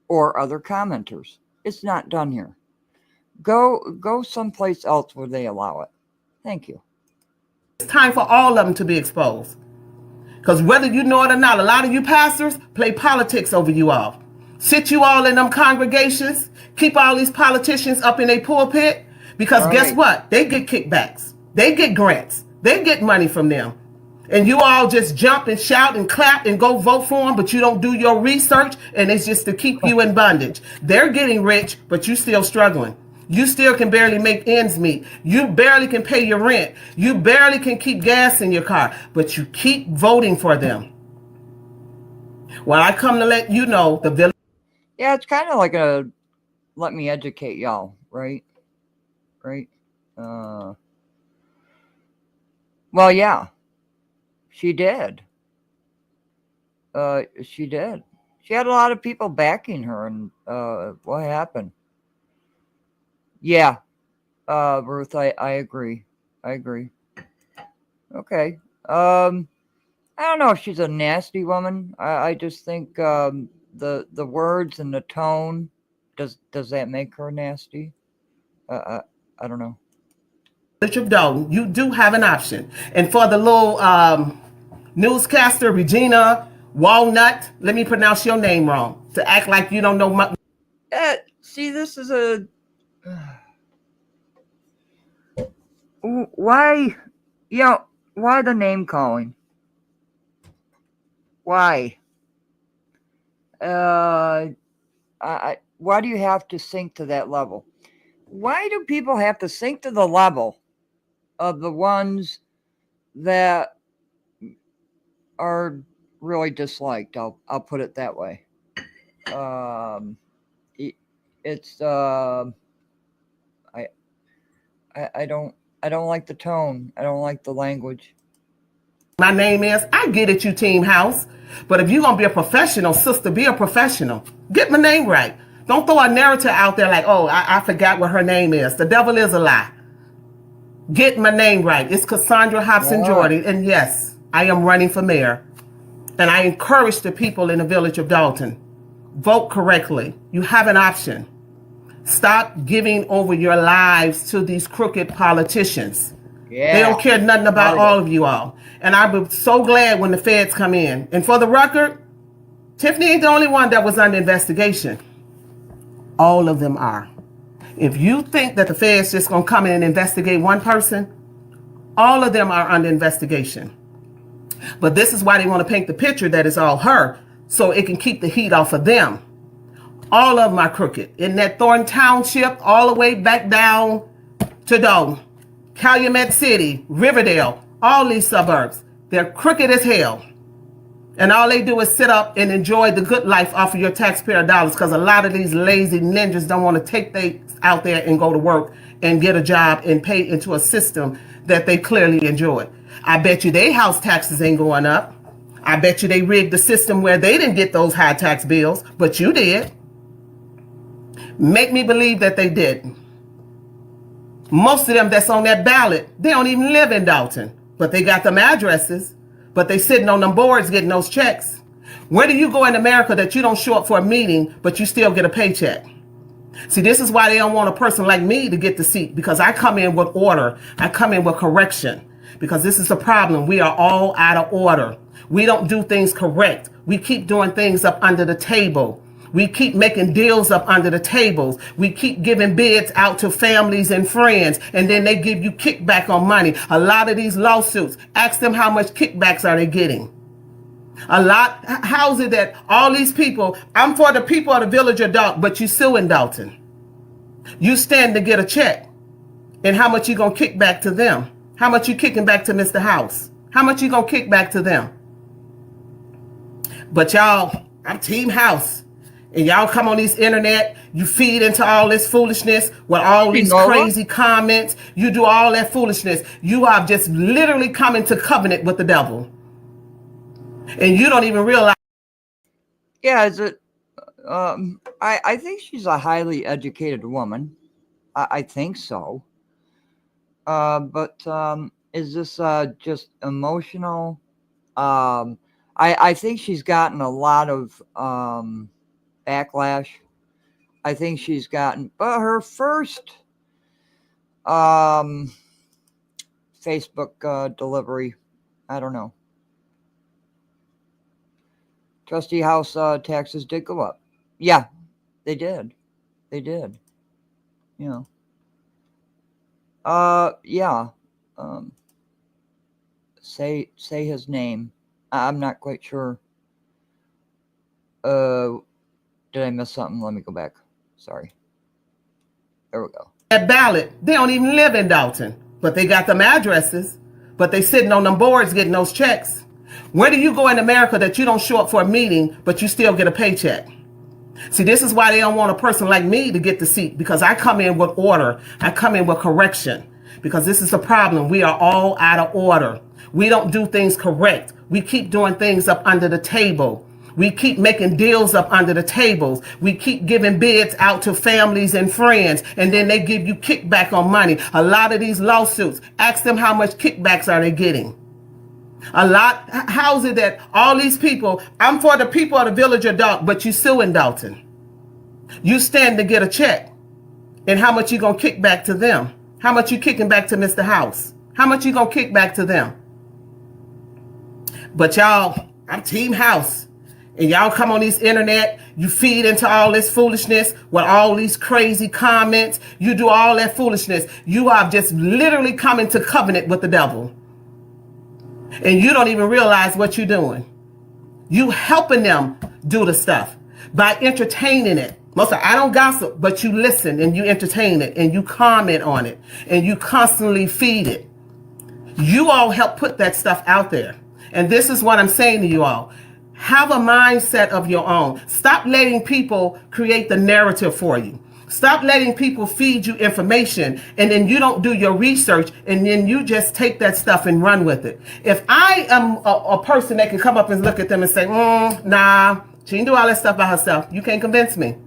or other commenters. It's not done here. Go someplace else where they allow it. Thank you. It's time for all of them to be exposed. Because whether you know it or not, a lot of you pastors play politics over you all. Sit you all in them congregations, keep all these politicians up in a pulpit, because guess what? They get kickbacks. They get grants. They get money from them. And you all just jump and shout and clap and go vote for them, but you don't do your research, and it's just to keep you in bondage. They're getting rich, but you still struggling. You still can barely make ends meet. You barely can pay your rent. You barely can keep gas in your car, but you keep voting for them. Well, I come to let you know the village. Yeah, it's kind of like a let me educate y'all, right? Right? Well, yeah, she did. She did. She had a lot of people backing her, and what happened? Yeah, Ruth, I agree. I agree. Okay. I don't know if she's a nasty woman. I just think the words and the tone does that make her nasty? I don't know. Of Dalton, you do have an option. And for the little newscaster Regina Walnut, let me pronounce your name wrong to act like you don't know much. See, this is a why, why the name calling? Why? Why do you have to sink to that level? Why do people have to sink to the level of the ones that are really disliked? I'll put it that way. It's I don't like the tone. I don't like the language. My name is, I get it, you Team House. But if you're going to be a professional, sister, be a professional. Get my name right. Don't throw a narrative out there like, oh, I forgot what her name is. The devil is a lie. Get my name right. It's Cassandra Hopson Jordan. And yes, I am running for mayor. And I encourage the people in the village of Dalton, vote correctly. You have an option. Stop giving over your lives to these crooked politicians. Yeah. They don't care nothing about all of you all. And I'm so glad when the feds come in. And for the record, Tiffany ain't the only one that was under investigation. All of them are. If you think that the feds just gonna come in and investigate one person, all of them are under investigation. But this is why they want to paint the picture that it's all her, so it can keep the heat off of them. All of them are crooked. In that Thornton Township, all the way back down to Dalton, Calumet City, Riverdale, all these suburbs, they're crooked as hell. And all they do is sit up and enjoy the good life off of your taxpayer dollars, because a lot of these lazy ninjas don't want to take things out there and go to work and get a job and pay into a system that they clearly enjoy. I bet you their house taxes ain't going up. I bet you they rigged the system where they didn't get those high tax bills, but you did. Make me believe that they didn't. Most of them that's on that ballot, they don't even live in Dalton, but they got them addresses, but they sitting on them boards getting those checks. Where do you go in America that you don't show up for a meeting, but you still get a paycheck? See, this is why they don't want a person like me to get the seat, because I come in with order. I come in with correction, because this is the problem. We are all out of order. We don't do things correct. We keep doing things up under the table. We keep making deals up under the tables. We keep giving bids out to families and friends, and then they give you kickback on money. A lot of these lawsuits, ask them how much kickbacks are they getting. A lot. How is it that all these people, I'm for the people of the village of Dalton, but you sue in Dalton. You stand to get a check, and how much you gonna kick back to them? How much you kicking back to Mr. House? How much you gonna kick back to them? But y'all, I'm Team House. And y'all come on this internet, you feed into all this foolishness with all these crazy comments. You do all that foolishness. You are just literally coming to covenant with the devil. And you don't even realize. Yeah, is it? I think she's a highly educated woman. I think so. But is this just emotional? I think she's gotten a lot of backlash. I think she's gotten, but her first Facebook delivery, I don't know. Trustee house taxes did go up. Yeah, they did. They did. You know. Yeah. say his name. I'm not quite sure. Did I miss something? Let me go back. Sorry. There we go. That ballot, they don't even live in Dalton, but they got them addresses, but they sitting on them boards getting those checks. Where do you go in America that you don't show up for a meeting, but you still get a paycheck? See, this is why they don't want a person like me to get the seat, because I come in with order. I come in with correction, because this is the problem. We are all out of order. We don't do things correct. We keep doing things up under the table. We keep making deals up under the tables. We keep giving bids out to families and friends, and then they give you kickback on money. A lot of these lawsuits, ask them how much kickbacks are they getting. A lot. How is it that all these people, I'm for the people of the village of Dalton, but you sue in Dalton. You stand to get a check, and how much you gonna kick back to them? How much you kicking back to Mr. House? How much you gonna kick back to them? But y'all, I'm Team House. And y'all come on this internet, you feed into all this foolishness with all these crazy comments. You do all that foolishness. You are just literally coming to covenant with the devil. And you don't even realize what you're doing. You helping them do the stuff by entertaining it. Most of I don't gossip, but you listen and you entertain it and you comment on it and you constantly feed it. You all help put that stuff out there. And this is what I'm saying to you all. Have a mindset of your own. Stop letting people create the narrative for you. Stop letting people feed you information and then you don't do your research and then you just take that stuff and run with it. If I am a person that can come up and look at them and say, nah, she didn't do all that stuff by herself. You can't convince me.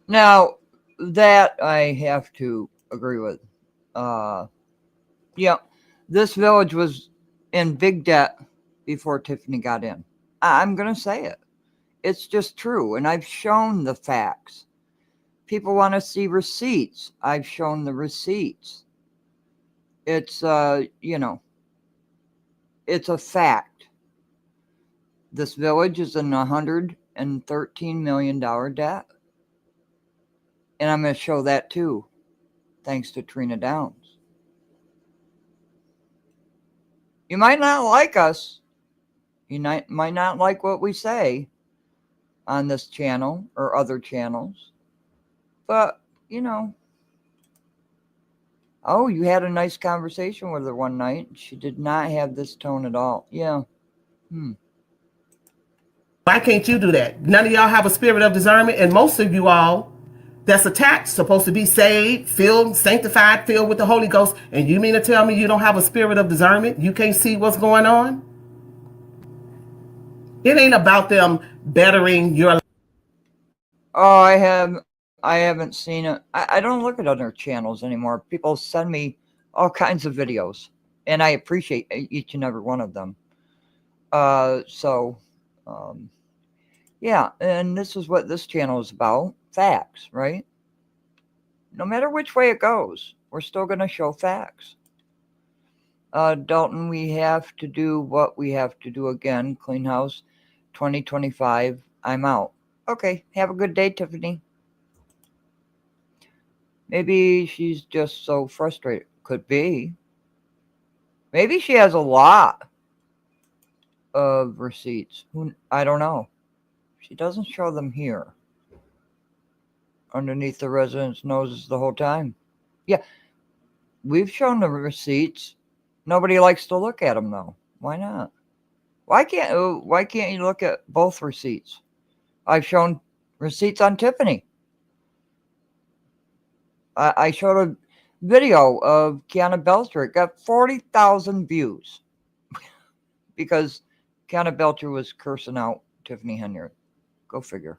Now, that I have to agree with. Yeah, this village was in big debt before Tiffany got in. I'm going to say it. It's just true. And I've shown the facts. People want to see receipts. I've shown the receipts. It's, it's a fact. This village is in $113 million debt. And I'm going to show that too, thanks to Trina Downs. You might not like us. You might not like what we say on this channel or other channels. But, oh, you had a nice conversation with her one night. She did not have this tone at all. Yeah. Why can't you do that? None of y'all have a spirit of discernment, and most of you all that's attached, supposed to be saved, filled, sanctified, filled with the Holy Ghost, and you mean to tell me you don't have a spirit of discernment? You can't see what's going on? It ain't about them bettering your life. Oh, I haven't seen it. I don't look at other channels anymore. People send me all kinds of videos, and I appreciate each and every one of them. Yeah, and this is what this channel is about. Facts, right? No matter which way it goes, we're still going to show facts. Dalton, we have to do what we have to do again. Clean house 2025. I'm out. Okay, have a good day, Tiffany. Maybe she's just so frustrated. Could be. Maybe she has a lot of receipts. I don't know. She doesn't show them here. Underneath the residents' noses the whole time. Yeah, we've shown the receipts. Nobody likes to look at them though. Why not? Why can't you look at both receipts? I've shown receipts on Tiffany. I showed a video of Kiana Belcher. It got 40,000 views because Kiana Belcher was cursing out Tiffany Henyard. Go figure.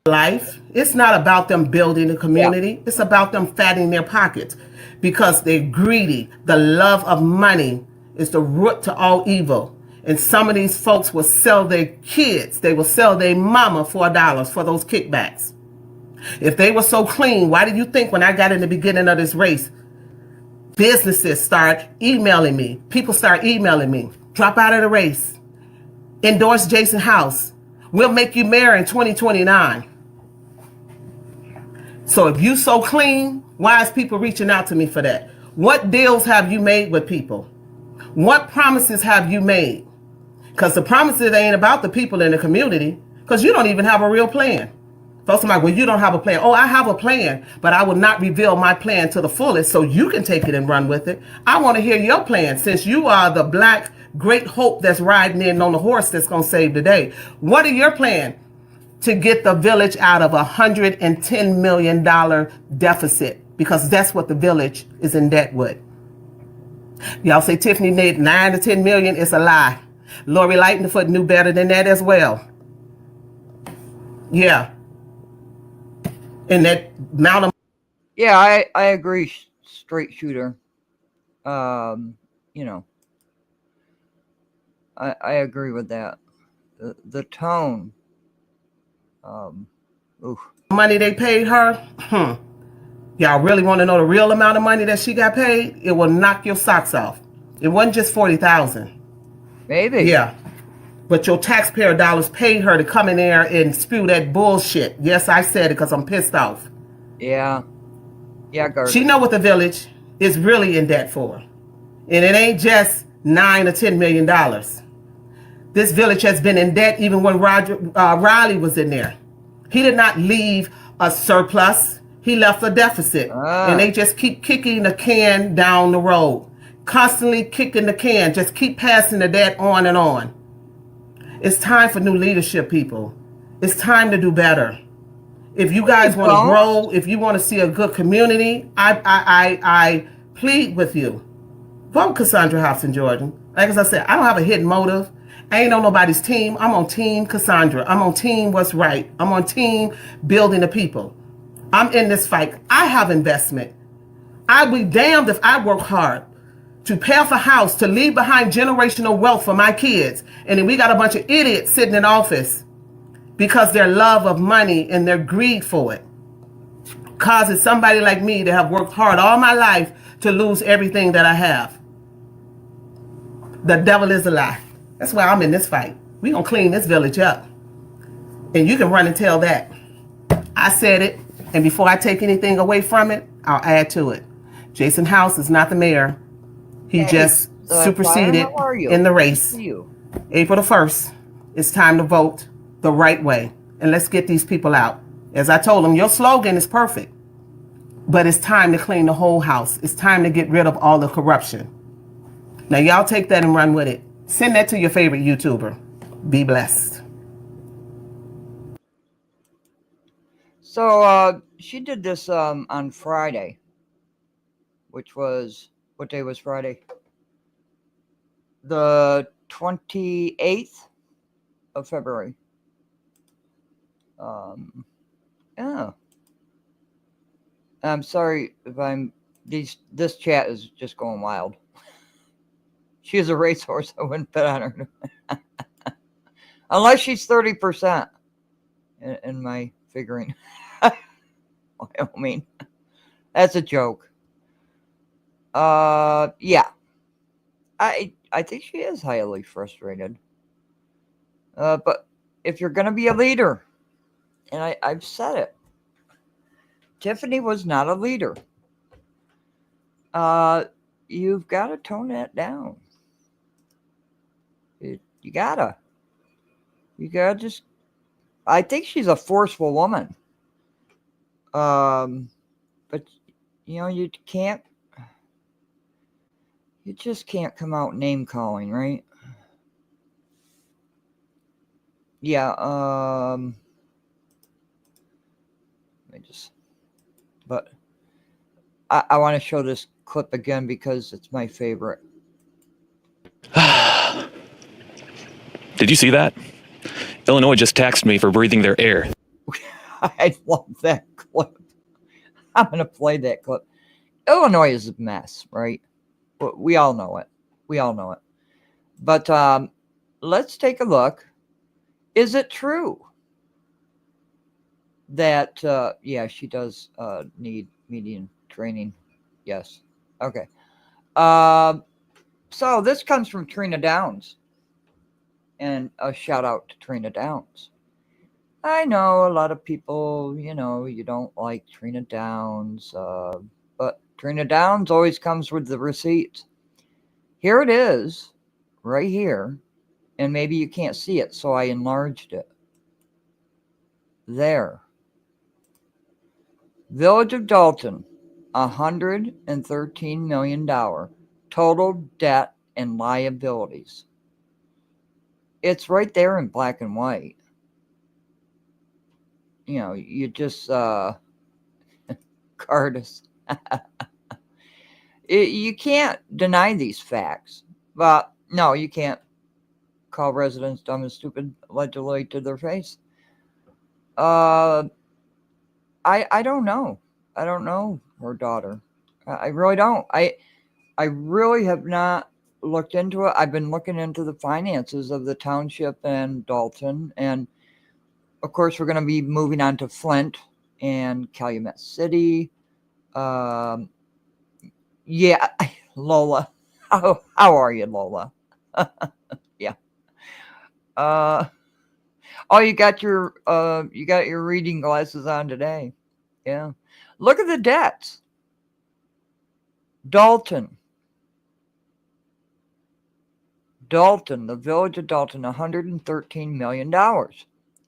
Life. It's not about them building a community. Yeah. It's about them fattening their pockets because they're greedy. The love of money is the root to all evil. And some of these folks will sell their kids. They will sell their mama for $4 for those kickbacks. If they were so clean, why did you think when I got in the beginning of this race, businesses start emailing me. People start emailing me. Drop out of the race. Endorse Jason House. We'll make you mayor in 2029. So if you so clean, why is people reaching out to me for that? What deals have you made with people? What promises have you made? Because the promises ain't about the people in the community, because you don't even have a real plan. Folks are like, well, you don't have a plan. Oh, I have a plan, but I will not reveal my plan to the fullest so you can take it and run with it. I want to hear your plan, since you are the black great hope that's riding in on the horse that's going to save the day. What are your plans to get the village out of $110 million deficit? Because that's what the village is in debt with. Y'all say Tiffany made 9 to 10 million. It's a lie. Lori Lightfoot knew better than that as well. Yeah. And that amount of... Yeah, I agree, straight shooter. You know, I agree with that. The tone. Money they paid her. Y'all really want to know the real amount of money that she got paid? It will knock your socks off. It wasn't just $40,000. Maybe. Yeah. But your taxpayer dollars paid her to come in there and spew that bullshit. Yes, I said it because I'm pissed off. Yeah. Yeah, Gert. She know what the village is really in debt for. And it ain't just $9 or $10 million. This village has been in debt even when Riley was in there. He did not leave a surplus. He left a deficit. And they just keep kicking the can down the road. Constantly kicking the can. Just keep passing the debt on and on. It's time for new leadership, people. It's time to do better. If you guys want to grow, if you want to see a good community, I plead with you. Vote Cassandra Hopson, Jordan. Like as I said, I don't have a hidden motive. I ain't on nobody's team. I'm on team Cassandra. I'm on team what's right. I'm on team building the people. I'm in this fight. I have investment. I'd be damned if I work hard to pay off a house, to leave behind generational wealth for my kids. And then we got a bunch of idiots sitting in office because their love of money and their greed for it causes somebody like me to have worked hard all my life to lose everything that I have. The devil is a lie. That's why I'm in this fight. We're going to clean this village up. And you can run and tell that. I said it. And before I take anything away from it, I'll add to it. Jason House is not the mayor. He just superseded in the race. April the 1st, it's time to vote the right way. And let's get these people out. As I told them, your slogan is perfect. But it's time to clean the whole house. It's time to get rid of all the corruption. Now, y'all take that and run with it. Send that to your favorite YouTuber. Be blessed. So she did this on Friday, which was... What day was Friday? The 28th of February. Yeah. I'm sorry if this chat is just going wild. She is a racehorse. I wouldn't bet on her. Unless she's 30% in my figuring. I mean, that's a joke. Yeah. I think she is highly frustrated. But if you're going to be a leader, and I've said it, Tiffany was not a leader. You've got to tone that down. You gotta just, I think she's a forceful woman. But you just can't come out name calling, right? Yeah, but I want to show this clip again because it's my favorite. Did you see that? Illinois just taxed me for breathing their air. I love that clip. I'm going to play that clip. Illinois is a mess, right? We all know it. But let's take a look. Is it true that, yeah, she does need media training? Yes. Okay. So this comes from Trina Downs. And a shout out to Trina Downs. I know a lot of people, you don't like Trina Downs, but Trina Downs always comes with the receipts. Here it is, right here. And maybe you can't see it, so I enlarged it. There. Village of Dalton, $113 million total debt and liabilities. It's right there in black and white. You know, you just, Cardis. You can't deny these facts. But, no, you can't call residents dumb and stupid allegedly to their face. I don't know. I don't know her daughter. I really don't. I really have not looked into it. I've been looking into the finances of the township and Dalton, and of course we're going to be moving on to Flint and Calumet City. Yeah, Lola. How are you, Lola? Yeah. Oh, you got your reading glasses on today. Yeah. Look at the debts. Dalton, the village of Dalton, $113 million.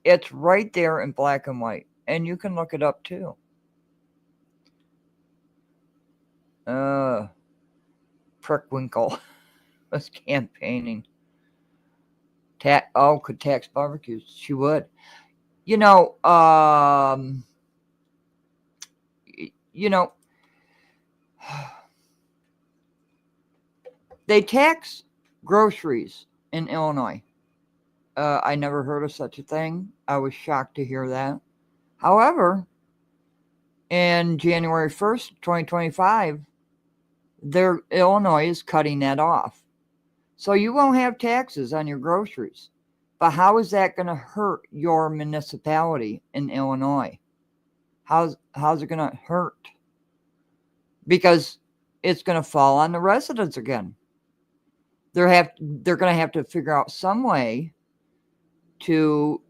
It's right there in black and white, and you can look it up too. Prickwinkle was campaigning. Could tax barbecues. She would. You know, they tax groceries in Illinois. I never heard of such a thing. I was shocked to hear that. However, in January 1st, 2025, Illinois is cutting that off. So you won't have taxes on your groceries. But how is that going to hurt your municipality in Illinois? How's it going to hurt? Because it's going to fall on the residents again. They're going to have to figure out some way to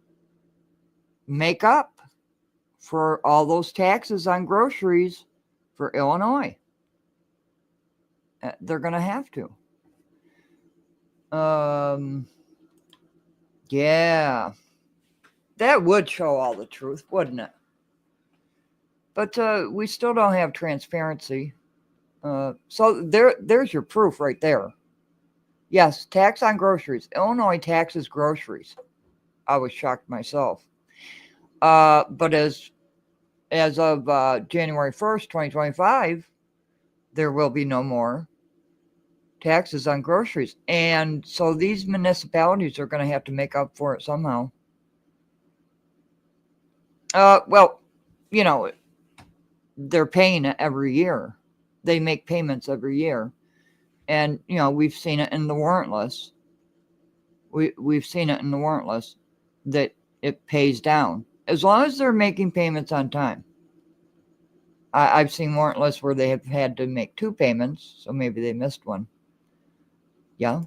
make up for all those taxes on groceries for Illinois. They're going to have to. Yeah. That would show all the truth, wouldn't it? But we still don't have transparency. So there's your proof right there. Yes, tax on groceries. Illinois taxes groceries. I was shocked myself. But as of January 1st, 2025, there will be no more taxes on groceries. And so these municipalities are going to have to make up for it somehow. Well, they're paying it every year. They make payments every year. And, we've seen it in the warrantless. We've seen it in the warrantless that it pays down. As long as they're making payments on time. I've seen warrantless where they have had to make 2 payments, so maybe they missed one. Yeah.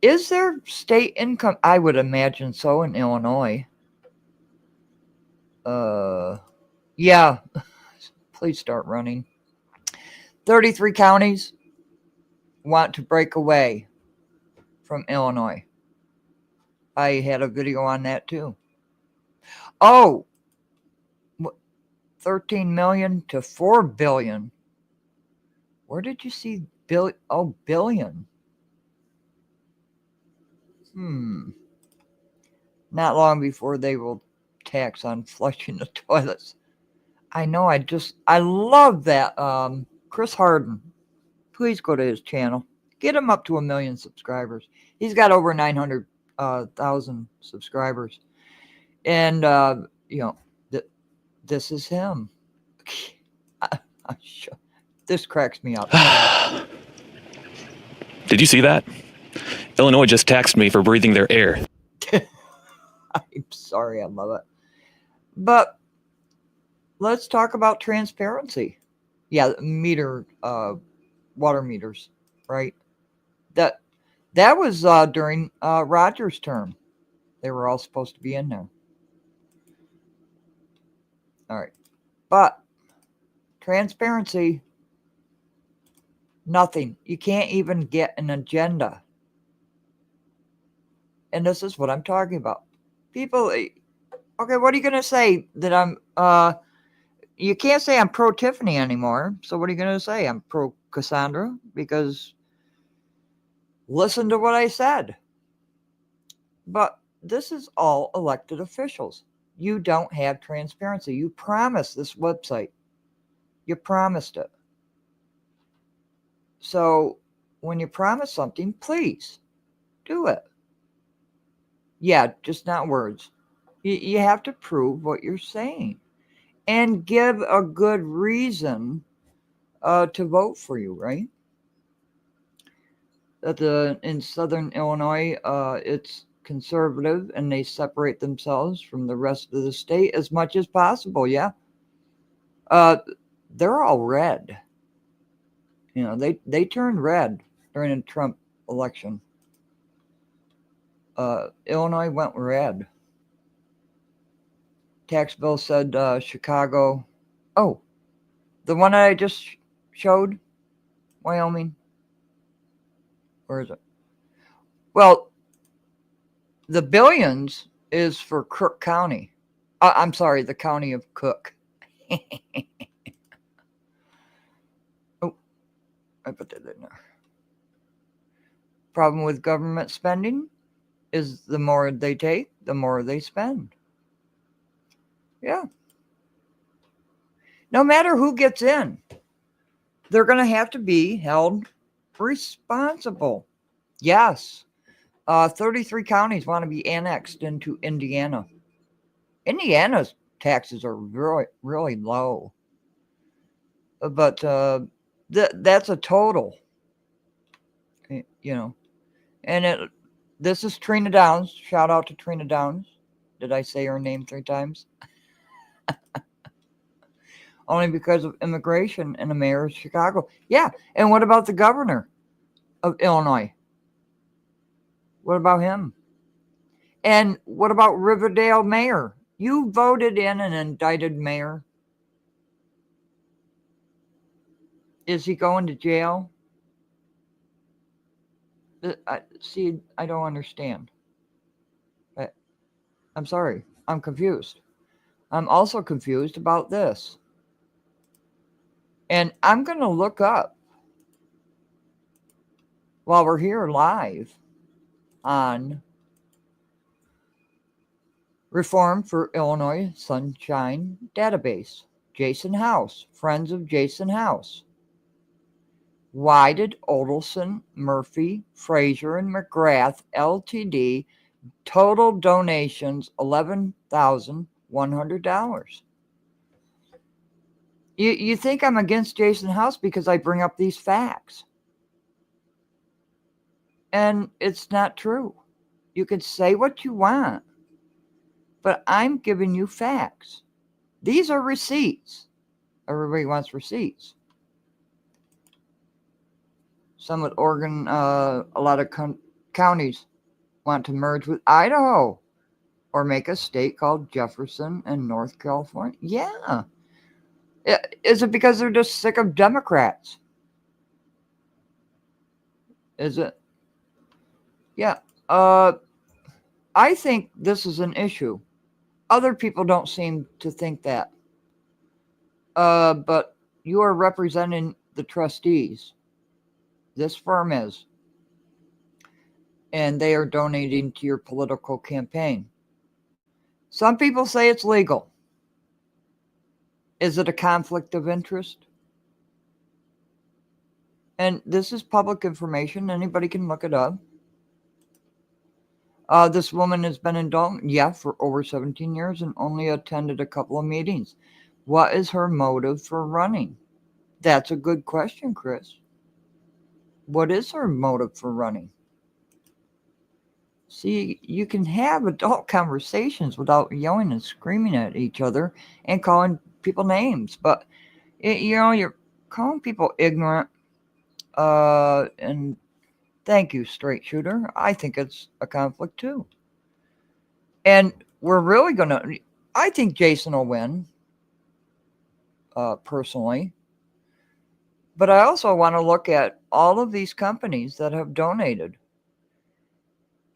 Is there state income? I would imagine so in Illinois. Yeah. Please start running. 33 counties want to break away from Illinois. I had a video on that too. Oh, 13 million to 4 billion. Where did you see billion? Oh, billion. Not long before they will tax on flushing the toilets. I know. I love that. Chris Harden. Please go to his channel. Get him up to 1 million subscribers. He's got over 900,000 subscribers. And, this is him. This cracks me up. Did you see that? Illinois just taxed me for breathing their air. I'm sorry, I love it. But let's talk about transparency. Yeah, water meters, right? That was during Rogers' term. They were all supposed to be in there. All right. But transparency. Nothing. You can't even get an agenda. And this is what I'm talking about. People, okay, what are you going to say that you can't say I'm pro Tiffany anymore. So what are you going to say? I'm pro Cassandra? Because listen to what I said. But this is all elected officials. You don't have transparency. You promised this website. You promised it. So when you promise something, please do it. Yeah, just not words. You have to prove what you're saying and give a good reason to vote for you, right? In Southern Illinois, it's conservative and they separate themselves from the rest of the state as much as possible. Yeah. They're all red. You know, they turned red during the Trump election. Illinois went red. Tax bill said Chicago. Oh, the one that I just showed, Wyoming. Where is it? Well, the billions is for Cook County. I'm sorry, the county of Cook. Oh, I put that in there. Problem with government spending is the more they take, the more they spend. Yeah. No matter who gets in, they're going to have to be held responsible. Yes. 33 counties want to be annexed into Indiana. Indiana's taxes are really, really low. But that's a total, you know. And this is Trina Downs. Shout out to Trina Downs. Did I say her name 3 times? Only because of immigration and the mayor of Chicago. Yeah. And what about the governor of Illinois? What about him? And what about Riverdale mayor? You voted in an indicted mayor. Is he going to jail? See, I don't understand. I'm sorry. I'm confused. I'm also confused about this. And I'm going to look up while we're here live on Reform for Illinois Sunshine Database. Jason House, Friends of Jason House. Why did Odelson, Murphy, Fraser, and McGrath Ltd. total donations $11,100? You think I'm against Jason House because I bring up these facts. And it's not true. You can say what you want, but I'm giving you facts. These are receipts. Everybody wants receipts. Some with Oregon, a lot of counties want to merge with Idaho or make a state called Jefferson and North California. Yeah. Is it because they're just sick of Democrats? Is it? Yeah. I think this is an issue. Other people don't seem to think that. But you are representing the trustees. This firm is. And they are donating to your political campaign. Some people say it's legal. Is it a conflict of interest? And this is public information. Anybody can look it up. This woman has been indicted, for over 17 years and only attended a couple of meetings. What is her motive for running? That's a good question, Chris. What is her motive for running? See, you can have adult conversations without yelling and screaming at each other and calling people names. But, you're calling people ignorant. And thank you, straight shooter. I think it's a conflict too. And we're really I think Jason will win, personally. But I also want to look at all of these companies that have donated.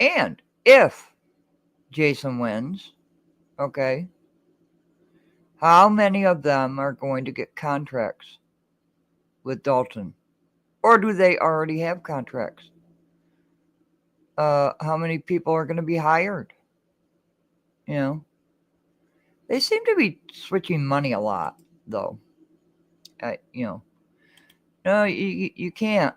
And if Jason wins, okay, how many of them are going to get contracts with Dalton? Or do they already have contracts? How many people are going to be hired? You know, they seem to be switching money a lot, though. No, you can't.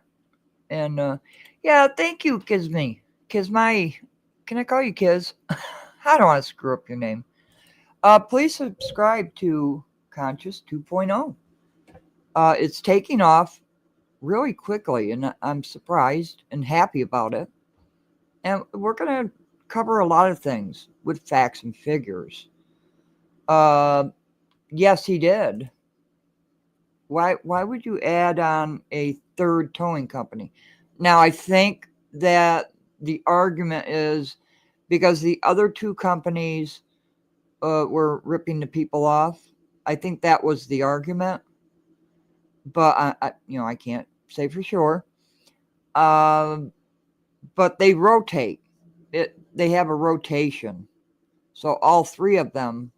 And yeah, thank you, Kismy. Can I call you Kiz? I don't want to screw up your name. Please subscribe to Conscious 2.0. It's taking off really quickly, and I'm surprised and happy about it. And we're going to cover a lot of things with facts and figures. Yes, he did. Why would you add on a third towing company? Now, I think that the argument is because the other two companies were ripping the people off. I think that was the argument, but I can't say for sure. But they rotate. They have a rotation, so all three of them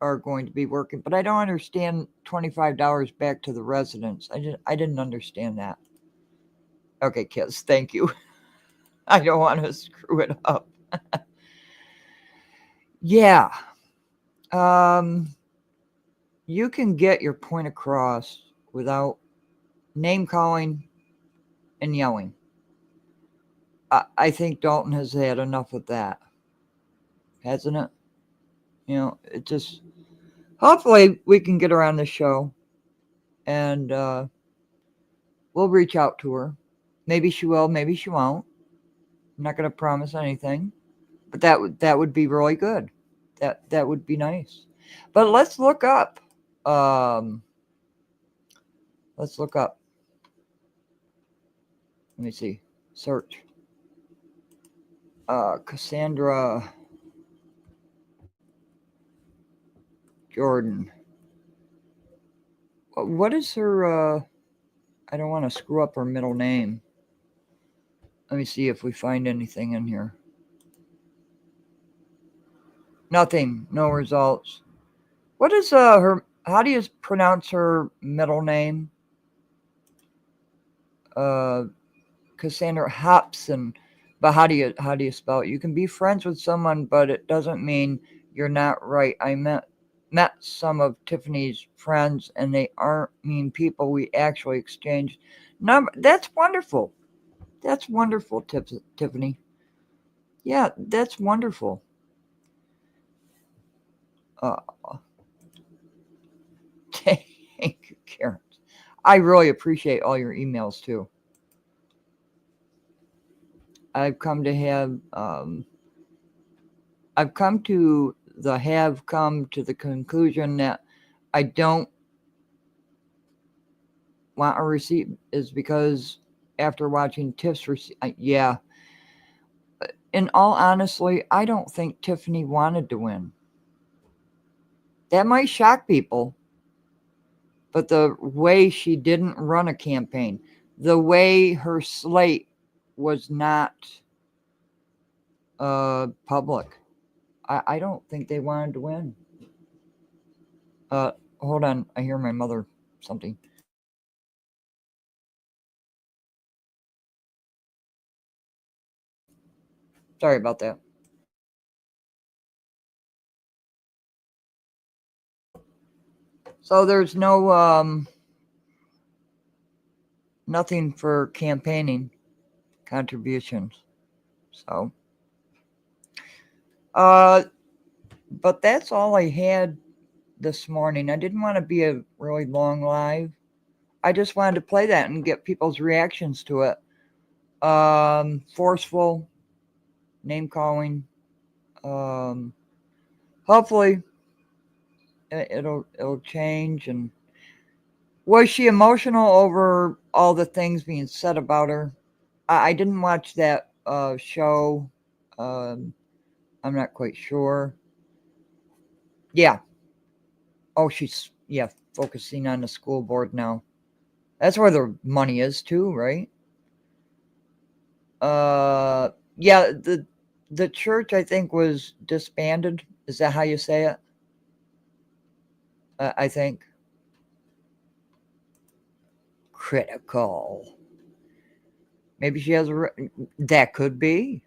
are going to be working. But I don't understand $25 back to the residents. I didn't understand that. Okay, kids, thank you. I don't want to screw it up. Yeah. You can get your point across without name calling and yelling. I think Dalton has had enough of that, hasn't it? It just, hopefully we can get her on the show and we'll reach out to her. Maybe she will, maybe she won't. I'm not going to promise anything, but that would be really good. That would be nice. But let's look up. Let's look up. Let me see. Search. Cassandra Jordan. What is her? I don't want to screw up her middle name. Let me see if we find anything in here. Nothing. No results. What is her? How do you pronounce her middle name? Cassandra Hopson. But how do you spell it? You can be friends with someone, but it doesn't mean you're not right. I met some of Tiffany's friends, and they aren't mean people. We actually exchanged number. That's wonderful. That's wonderful, Tiffany. Yeah, that's wonderful. Thank you, Karen. I really appreciate all your emails too. I've come to the conclusion that I don't want a receipt is because after watching Tiff's receipt, yeah. In all honesty, I don't think Tiffany wanted to win. That might shock people, but the way she didn't run a campaign, the way her slate was not public, I don't think they wanted to win. Hold on, I hear my mother something. Sorry about that. So there's no nothing for campaigning contributions. So but that's all I had this morning. I didn't want to be a really long live. I just wanted to play that and get people's reactions to it. Forceful, name calling. Hopefully it'll change. And was she emotional over all the things being said about her? I didn't watch that show. I'm not quite sure. Yeah. Oh, she's focusing on the school board now. That's where the money is too, right? Yeah, the church I think was disbanded. Is that how you say it? I think. Critical. Maybe she has that could be.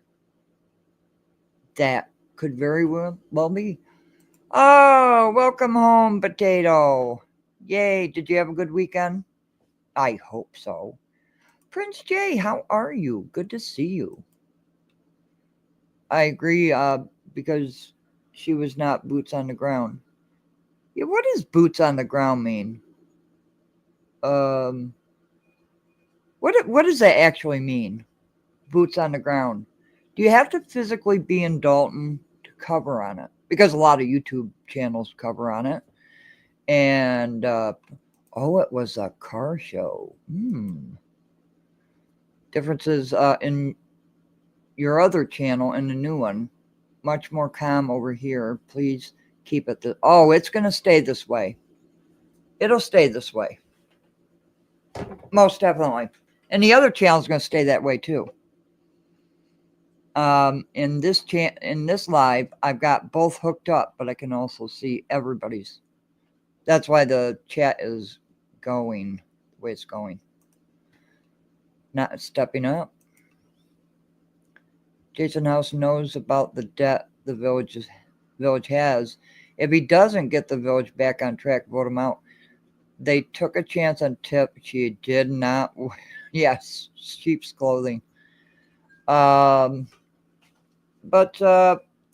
That could very well be. Oh, welcome home, Potato. Yay, did you have a good weekend? I hope so. Prince Jay, how are you? Good to see you. I agree, because she was not boots on the ground. Yeah, what does boots on the ground mean? Um, what does that actually mean? Boots on the ground. Do you have to physically be in Dalton to cover on it? Because a lot of YouTube channels cover on it. And oh, it was a car show. Differences in your other channel and the new one. Much more calm over here. Please keep it. Oh, it's going to stay this way. It'll stay this way. Most definitely. And the other channel is going to stay that way too. In this live, I've got both hooked up, but I can also see everybody's. That's why the chat is going the way it's going. Not stepping up. Jason House knows about the debt the village has. If he doesn't get the village back on track, vote him out. They took a chance on Tip. She did not. Yes, sheep's clothing. But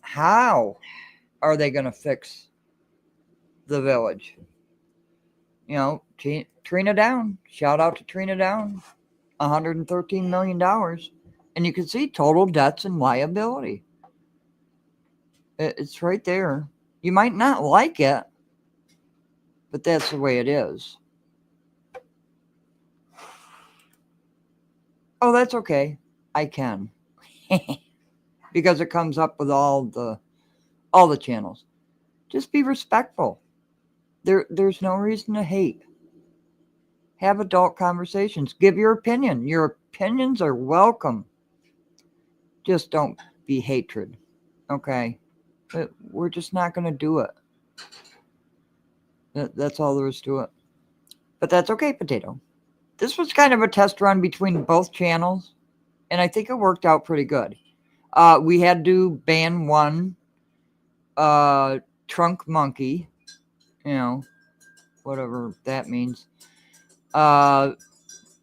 how are they going to fix the village? You know, Trina Down. Shout out to Trina Down. $113 million. And you can see total debts and liability. It's right there. You might not like it, but that's the way it is. Oh, that's okay. I can. Because it comes up with all the channels. Just be respectful. There's no reason to hate. Have adult conversations. Give your opinion. Your opinions are welcome. Just don't be hatred. Okay? We're just not going to do it. That's all there is to it. But that's okay, Potato. This was kind of a test run between both channels, and I think it worked out pretty good. We had to ban one trunk monkey, whatever that means,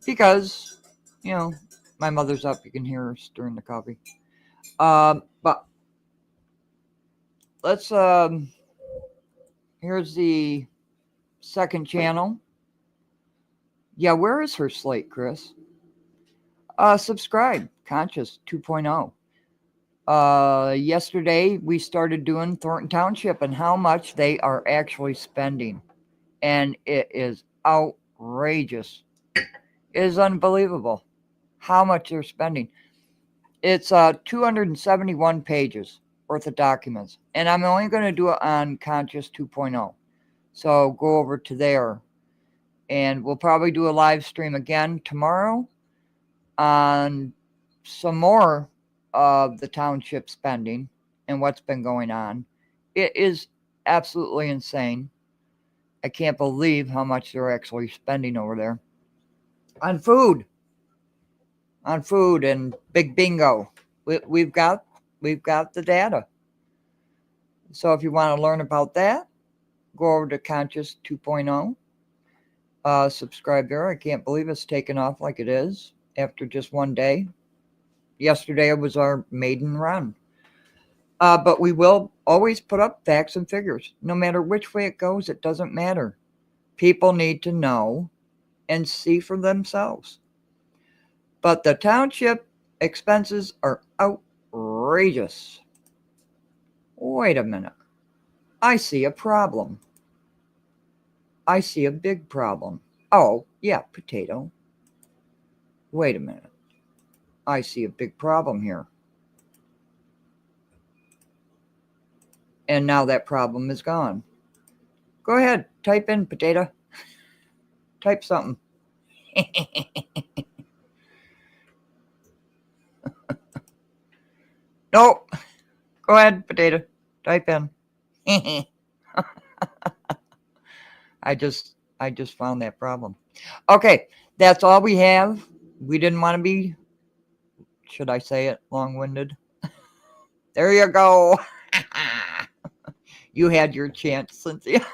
because, my mother's up. You can hear her stirring the coffee. But let's, here's the second channel. Yeah, where is her slate, Chris? Subscribe, Conscious 2.0. Yesterday we started doing Thornton Township and how much they are actually spending. And it is outrageous. It is unbelievable how much they're spending. It's 271 pages worth of documents. And I'm only going to do it on Conscious 2.0. So go over to there. And we'll probably do a live stream again tomorrow on some more of the township spending and what's been going on. It is absolutely insane. I can't believe how much they're actually spending over there on food and big bingo. We've got the data. So if you want to learn about that, go over to Conscious 2.0. Subscribe there. I can't believe it's taken off like it is after just one day. Yesterday was our maiden run. But we will always put up facts and figures. No matter which way it goes, it doesn't matter. People need to know and see for themselves. But the township expenses are outrageous. Wait a minute. I see a problem. I see a big problem. Oh, yeah, Potato. Wait a minute. I see a big problem here. And now that problem is gone. Go ahead, type in Potato. Type something. Nope. Go ahead, potato. Type in. I just found that problem. Okay, that's all we have. We didn't want to be, should I say it, long-winded. There you go. You had your chance, Cynthia.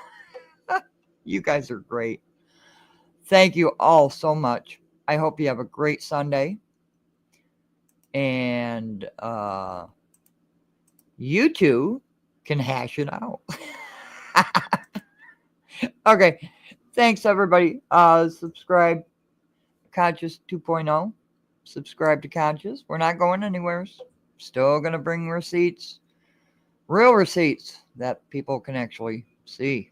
You guys are great. Thank you all so much. I hope you have a great Sunday. And you two can hash it out. Okay. Thanks, everybody. Subscribe Conscious 2.0. Subscribe to Conscious. We're not going anywhere. Still going to bring receipts. Real receipts that people can actually see.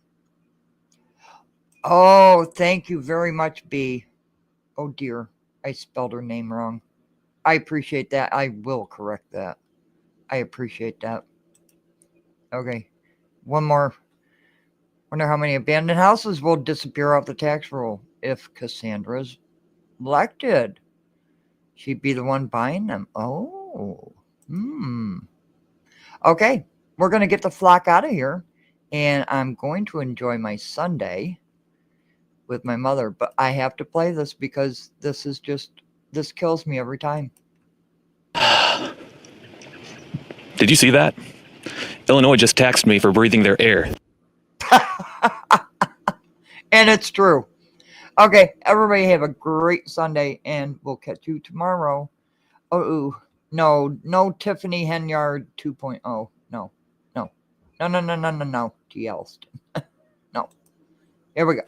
Oh, thank you very much, B. Oh, dear. I spelled her name wrong. I appreciate that. I will correct that. I appreciate that. Okay. One more. Wonder how many abandoned houses will disappear off the tax roll if Cassandra's elected. She'd be the one buying them. Oh. Okay. We're going to get the flock out of here. And I'm going to enjoy my Sunday with my mother. But I have to play this because this kills me every time. Did you see that? Illinois just taxed me for breathing their air. And it's true. Okay, everybody have a great Sunday, and we'll catch you tomorrow. Oh, no, Tiffany Henyard 2.0. No, T. Elston. No. Here we go.